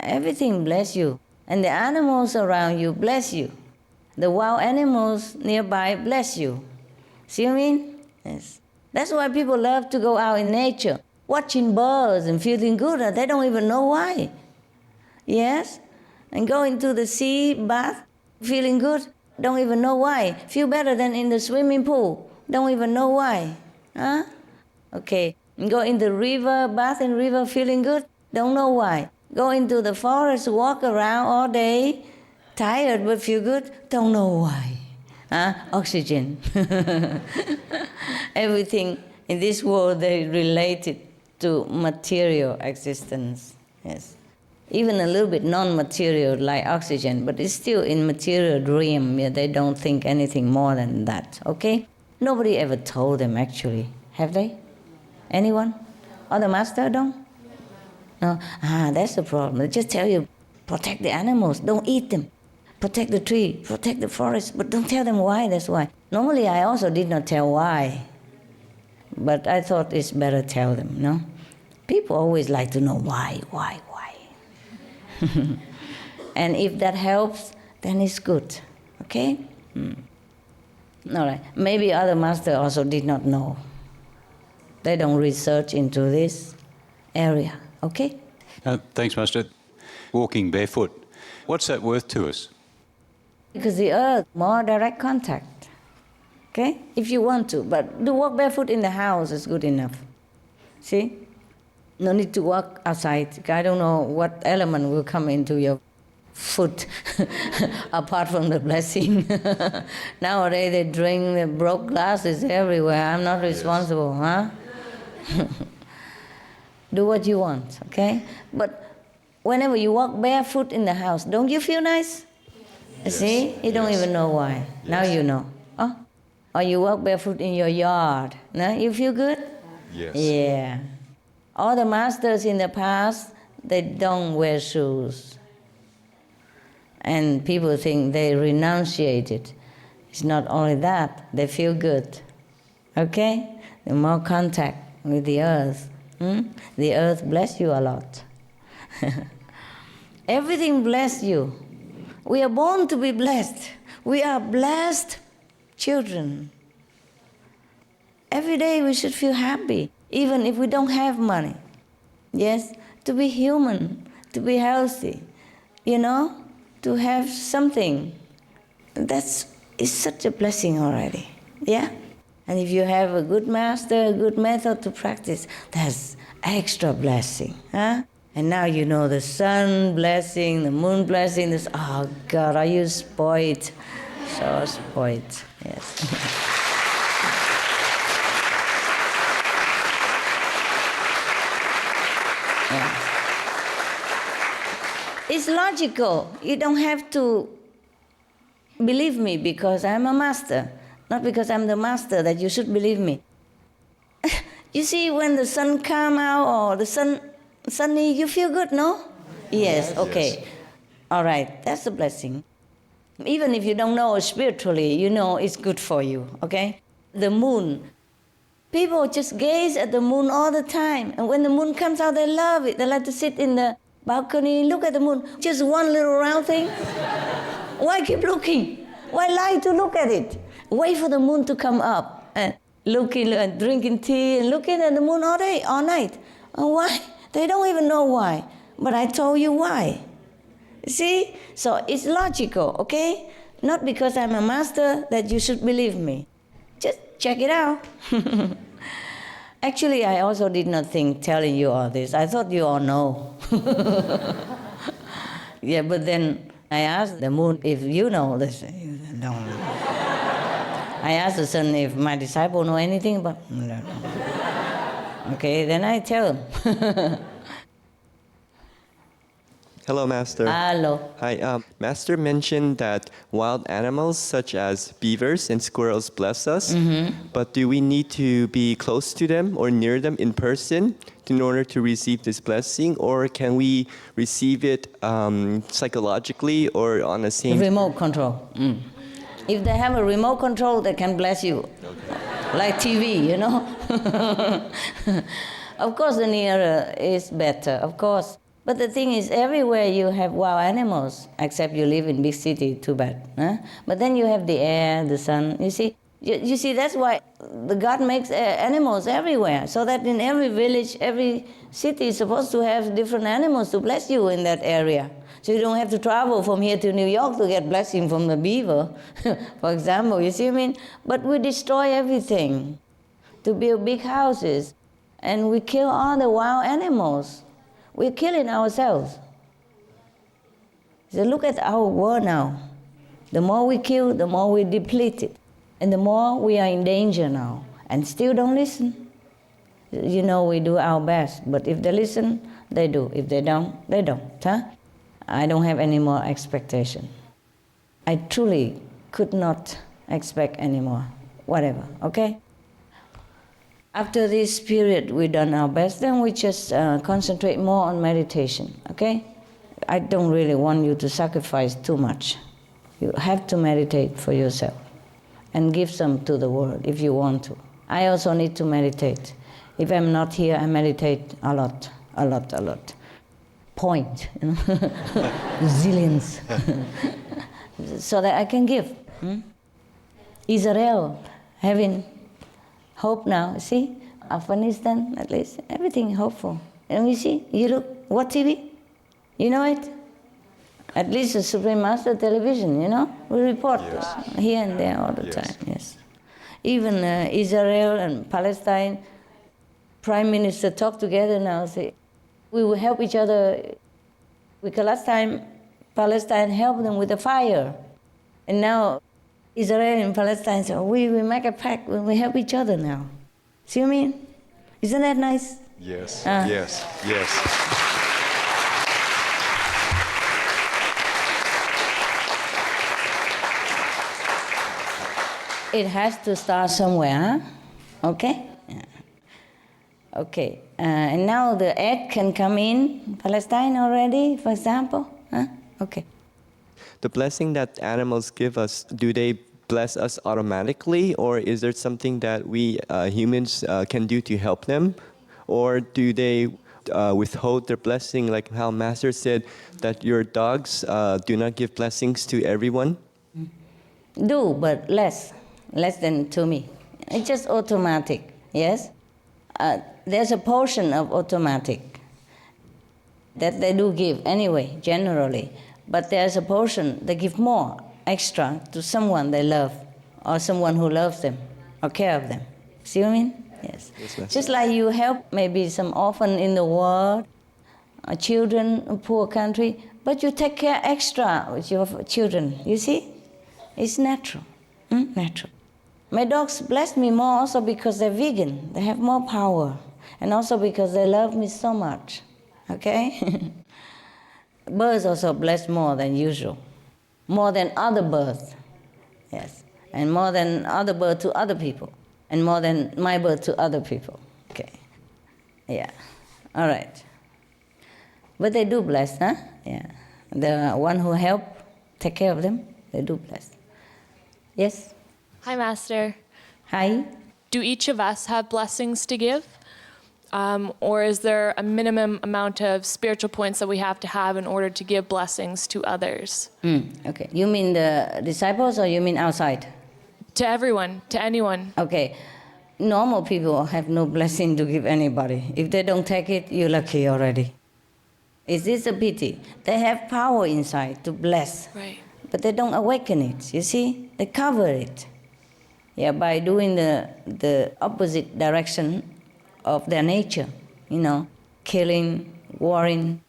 Everything bless you. And the animals around you bless you. The wild animals nearby bless you. See what I mean? Yes. That's why people love to go out in nature, watching birds and feeling good, and they don't even know why. Yes? And go into the sea, bath, feeling good, don't even know why. Feel better than in the swimming pool, don't even know why. Huh? Okay. And go in the river, bath in river, feeling good, don't know why. Go into the forest, walk around all day, tired but feel good, don't know why. Oxygen. Everything in this world, they related to material existence. Yes. Even a little bit non-material like oxygen, but it's still in material dream. Yeah, they don't think anything more than that, okay? Nobody ever told them actually, have they? Anyone? Or the master don't? No? That's the problem. They just tell you, protect the animals, don't eat them. Protect the tree, protect the forest, but don't tell them why, that's why. Normally I also did not tell why, but I thought it's better tell them, no? People always like to know why. And if that helps, then it's good, okay? All right, maybe other masters also did not know. They don't research into this area, okay? Thanks, Master. Walking barefoot, what's that worth to us? Because the earth, more direct contact, okay? If you want to, but do walk barefoot in the house is good enough, see? No need to walk outside. I don't know what element will come into your foot apart from the blessing. Nowadays they drink, they broke glasses everywhere. I'm not responsible, huh? Do what you want, okay? But whenever you walk barefoot in the house, don't you feel nice? Yes. See? You don't even know why. Yes. Now you know. Oh? Or you walk barefoot in your yard. No? You feel good? Yes. Yeah. All the masters in the past, they don't wear shoes. And people think they renunciated. It's not only that, they feel good. Okay? The more contact with the earth. The earth bless you a lot. Everything bless you. We are born to be blessed. We are blessed children. Every day we should feel happy, even if we don't have money. Yes, to be human, to be healthy, you know, to have something. It's such a blessing already, yeah? And if you have a good master, a good method to practice, that's extra blessing, huh? And now you know the sun blessing, the moon blessing, this, oh God, are you spoiled? So spoiled, yes. Yeah. It's logical. You don't have to believe me because I'm a master, not because I'm the master that you should believe me. You see, when the sun comes out or the sunny, you feel good, no? Yes, okay. Yes. All right, that's a blessing. Even if you don't know spiritually, you know it's good for you, okay? The moon. People just gaze at the moon all the time. And when the moon comes out, they love it. They like to sit in the balcony, look at the moon. Just one little round thing. Why keep looking? Why lie to look at it? Wait for the moon to come up and looking and drinking tea and looking at the moon all day, all night. And why? They don't even know why. But I told you why. See? So it's logical, okay? Not because I'm a master that you should believe me. Just check it out. Actually, I also did not think telling you all this. I thought you all know. Yeah, but then I asked the moon if you know this. You don't. I asked the sun if my disciple know anything about. No. Okay, then I tell him. Hello, Master. Hello. Hi. Master mentioned that wild animals such as beavers and squirrels bless us, but do we need to be close to them or near them in person in order to receive this blessing, or can we receive it psychologically or on the same... Remote control. If they have a remote control, they can bless you. Okay. Like TV, you know? Of course, the nearer is better, of course. But the thing is, everywhere you have wild animals, except you live in big city, too bad. Huh? But then you have the air, the sun. You see, that's why the God makes animals everywhere, so that in every village, every city is supposed to have different animals to bless you in that area. So you don't have to travel from here to New York to get blessing from the beaver, for example. You see what I mean? But we destroy everything to build big houses, and we kill all the wild animals. We're killing ourselves. So look at our world now. The more we kill, the more we deplete it. And the more we are in danger now. And still don't listen. You know, we do our best. But if they listen, they do. If they don't, they don't. Huh? I don't have any more expectation. I truly could not expect any more. Whatever, okay? After this period, we've done our best, then we just concentrate more on meditation, okay? I don't really want you to sacrifice too much. You have to meditate for yourself and give some to the world if you want to. I also need to meditate. If I'm not here, I meditate a lot. Point, you know? Zillions. So that I can give. Israel, having hope now, see? Afghanistan, at least, everything hopeful. And you see, you look, what TV? You know it? At least the Supreme Master television, you know? We report here and there all the time, yes. Even Israel and Palestine, Prime Minister talk together now, say, we will help each other. Because last time, Palestine helped them with the fire. And now, Israel and Palestine say, we will make a pact, we help each other now. See what I mean? Isn't that nice? Yes, yes. It has to start somewhere, huh? Okay? Yeah. Okay, and now the egg can come in Palestine already, for example, huh? Okay. The blessing that animals give us, do they bless us automatically, or is there something that we humans can do to help them? Or do they withhold their blessing, like how Master said that your dogs do not give blessings to everyone? Do, but less than to me. It's just automatic, yes? There's a portion of automatic that they do give anyway, generally. But there's a portion they give more, extra, to someone they love, or someone who loves them, or care of them. See what I mean? Yes. Just like you help maybe some orphan in the world, or children in poor country, but you take care extra with your children, you see? It's natural, natural. My dogs bless me more also because they're vegan. They have more power. And also because they love me so much, okay? Birds also bless more than usual, more than other birds, yes, and more than other birds to other people, and more than my bird to other people, okay, yeah, all right. But they do bless, huh? Yeah, the one who help take care of them, they do bless. Yes? Hi, Master. Hi. Do each of us have blessings to give? Or is there a minimum amount of spiritual points that we have to have in order to give blessings to others? Okay. You mean the disciples or you mean outside? To everyone, to anyone. Okay. Normal people have no blessing to give anybody. If they don't take it, you're lucky already. Is this a pity? They have power inside to bless. Right. But they don't awaken it, you see? They cover it. Yeah, by doing the opposite direction, of their nature, killing, warring,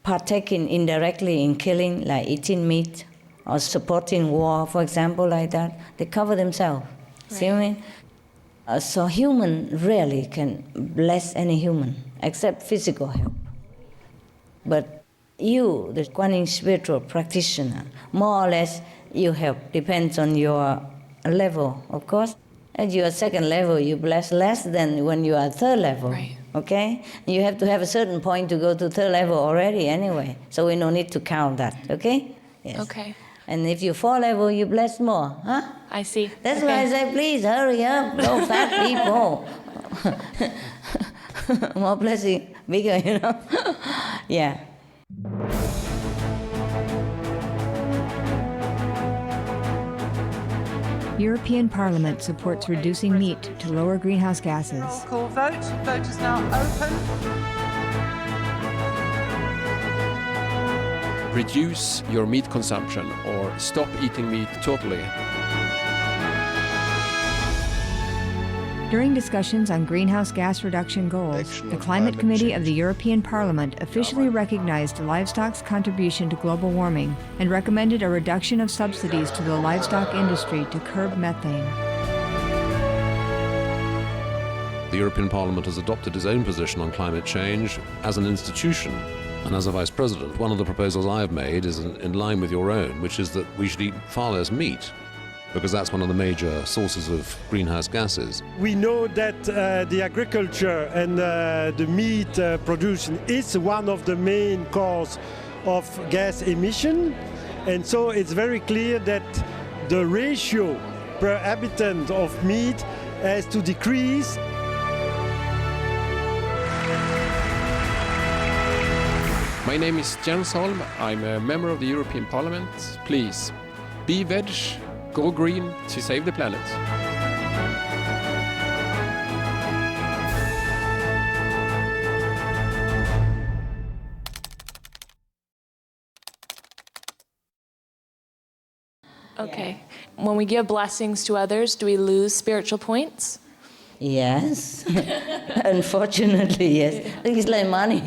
partaking indirectly in killing, like eating meat, or supporting war, for example, like that. They cover themselves. Right. See what I mean? So human rarely can bless any human, except physical help. But you, the Kuan Yin spiritual practitioner, more or less you help. Depends on your level, of course. At your second level, you bless less than when you are third level. Right. Okay? You have to have a certain point to go to third level already anyway. So we don't need to count that, okay? Yes. Okay. And if you're fourth level, you bless more, huh? I see. That's why I say, please hurry up, go fat people. More blessing, bigger, Yeah. European Parliament supports reducing meat to lower greenhouse gases. Roll call vote. Vote is now open. Reduce your meat consumption or stop eating meat totally. During discussions on greenhouse gas reduction goals, the Climate Committee of the European Parliament officially recognized livestock's contribution to global warming and recommended a reduction of subsidies to the livestock industry to curb methane. The European Parliament has adopted its own position on climate change as an institution. And as a Vice President, one of the proposals I have made is in line with your own, which is that we should eat far less meat, because that's one of the major sources of greenhouse gases. We know that the agriculture and the meat production is one of the main causes of gas emission, and so it's very clear that the ratio per habitant of meat has to decrease. My name is Jens Holm. I'm a member of the European Parliament. Please, be veg, go green to save the planet. Okay. When we give blessings to others, do we lose spiritual points? Yes. Unfortunately, yes. It's like money.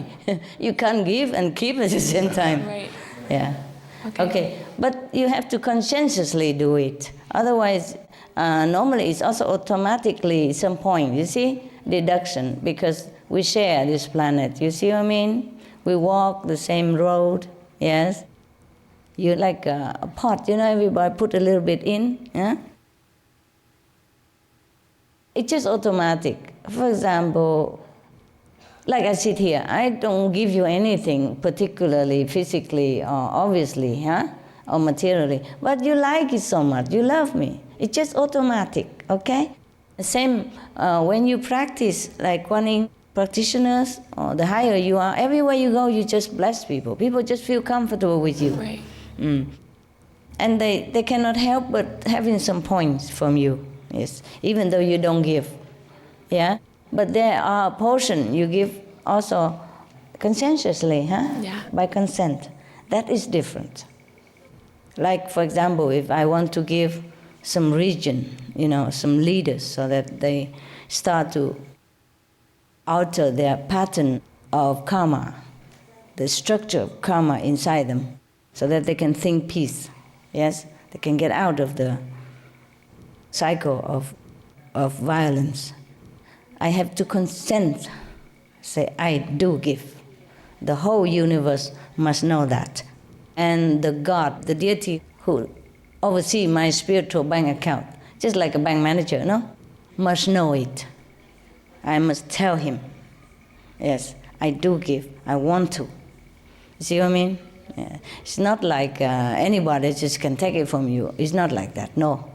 You can't give and keep at the same time. Right. Yeah. Okay. But you have to conscientiously do it. Otherwise, normally it's also automatically some point, you see? Deduction, because we share this planet. You see what I mean? We walk the same road, yes? You like a pot, everybody put a little bit in, yeah? It's just automatic. For example, like I sit here, I don't give you anything particularly physically or obviously, huh? Or materially, but you like it so much, you love me. It's just automatic, okay? The same when you practice, like Kuan Yin practitioners, or the higher you are, everywhere you go, you just bless people. People just feel comfortable with you. Right. And they cannot help but having some points from you. Yes, even though you don't give, yeah? But there are a portion you give also conscientiously, huh? Yeah. By consent. That is different. Like, for example, if I want to give some region, some leaders, so that they start to alter their pattern of karma, the structure of karma inside them, so that they can think peace, yes? They can get out of the cycle of violence. I have to consent, say, I do give. The whole universe must know that. And the God, the deity who oversees my spiritual bank account, just like a bank manager, must know it. I must tell him, yes, I do give, I want to. See what I mean? Yeah. It's not like anybody just can take it from you. It's not like that, no.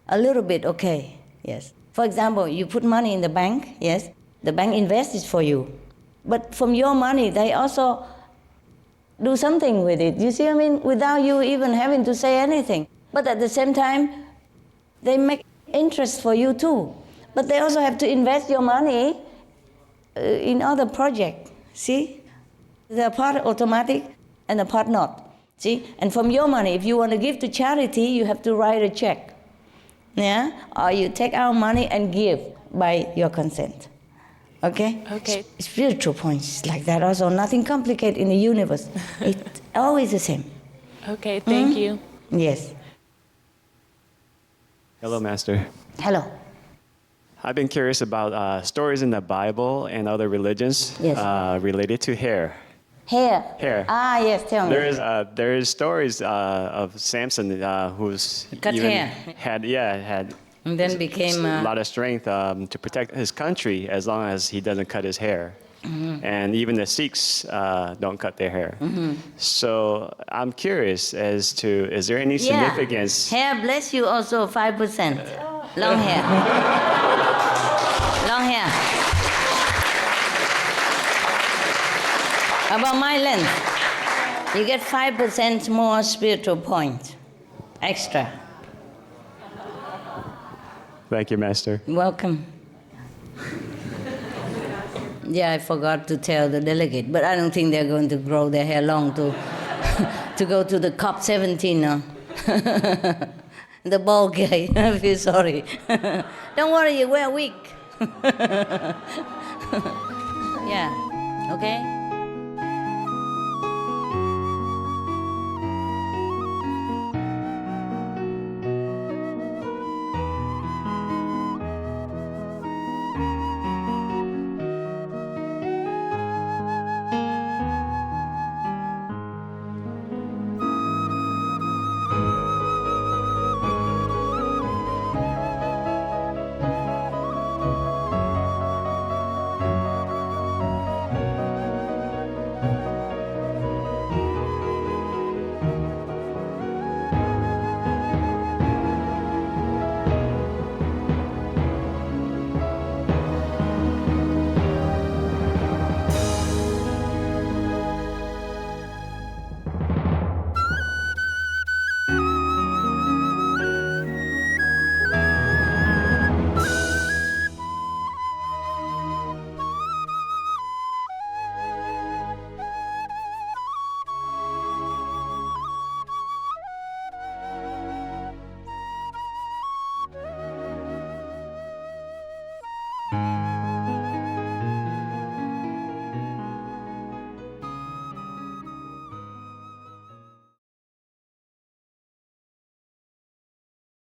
A little bit, okay, yes. For example, you put money in the bank, yes, the bank invests it for you. But from your money, they also do something with it. You see what I mean? Without you even having to say anything. But at the same time, they make interest for you too. But they also have to invest your money in other projects, see? The part automatic and the part not, see? And from your money, if you want to give to charity, you have to write a check. Yeah? Or you take our money and give. by your consent. Okay? Okay. Spiritual points like that also. Nothing complicated in the universe. It's always the same. Okay, thank you. Yes. Hello, Master. Hello. I've been curious about stories in the Bible and other religions related to hair. Hair. Hair. Ah, yes, tell me. There is stories of Samson who's Cut even hair. had And then became a lot of strength to protect his country as long as he doesn't cut his hair. Mhm. And even the Sikhs don't cut their hair. Mhm. So I'm curious as to, is there any significance? Hair bless you also 5%. Long hair. Long hair. About my length, you get 5% more spiritual point, extra. Thank you, Master. Welcome. Yeah, I forgot to tell the delegate, but I don't think they're going to grow their hair long to to go to the COP17 now. The bald guy, I feel sorry. Don't worry, you wear a wig. Yeah, okay?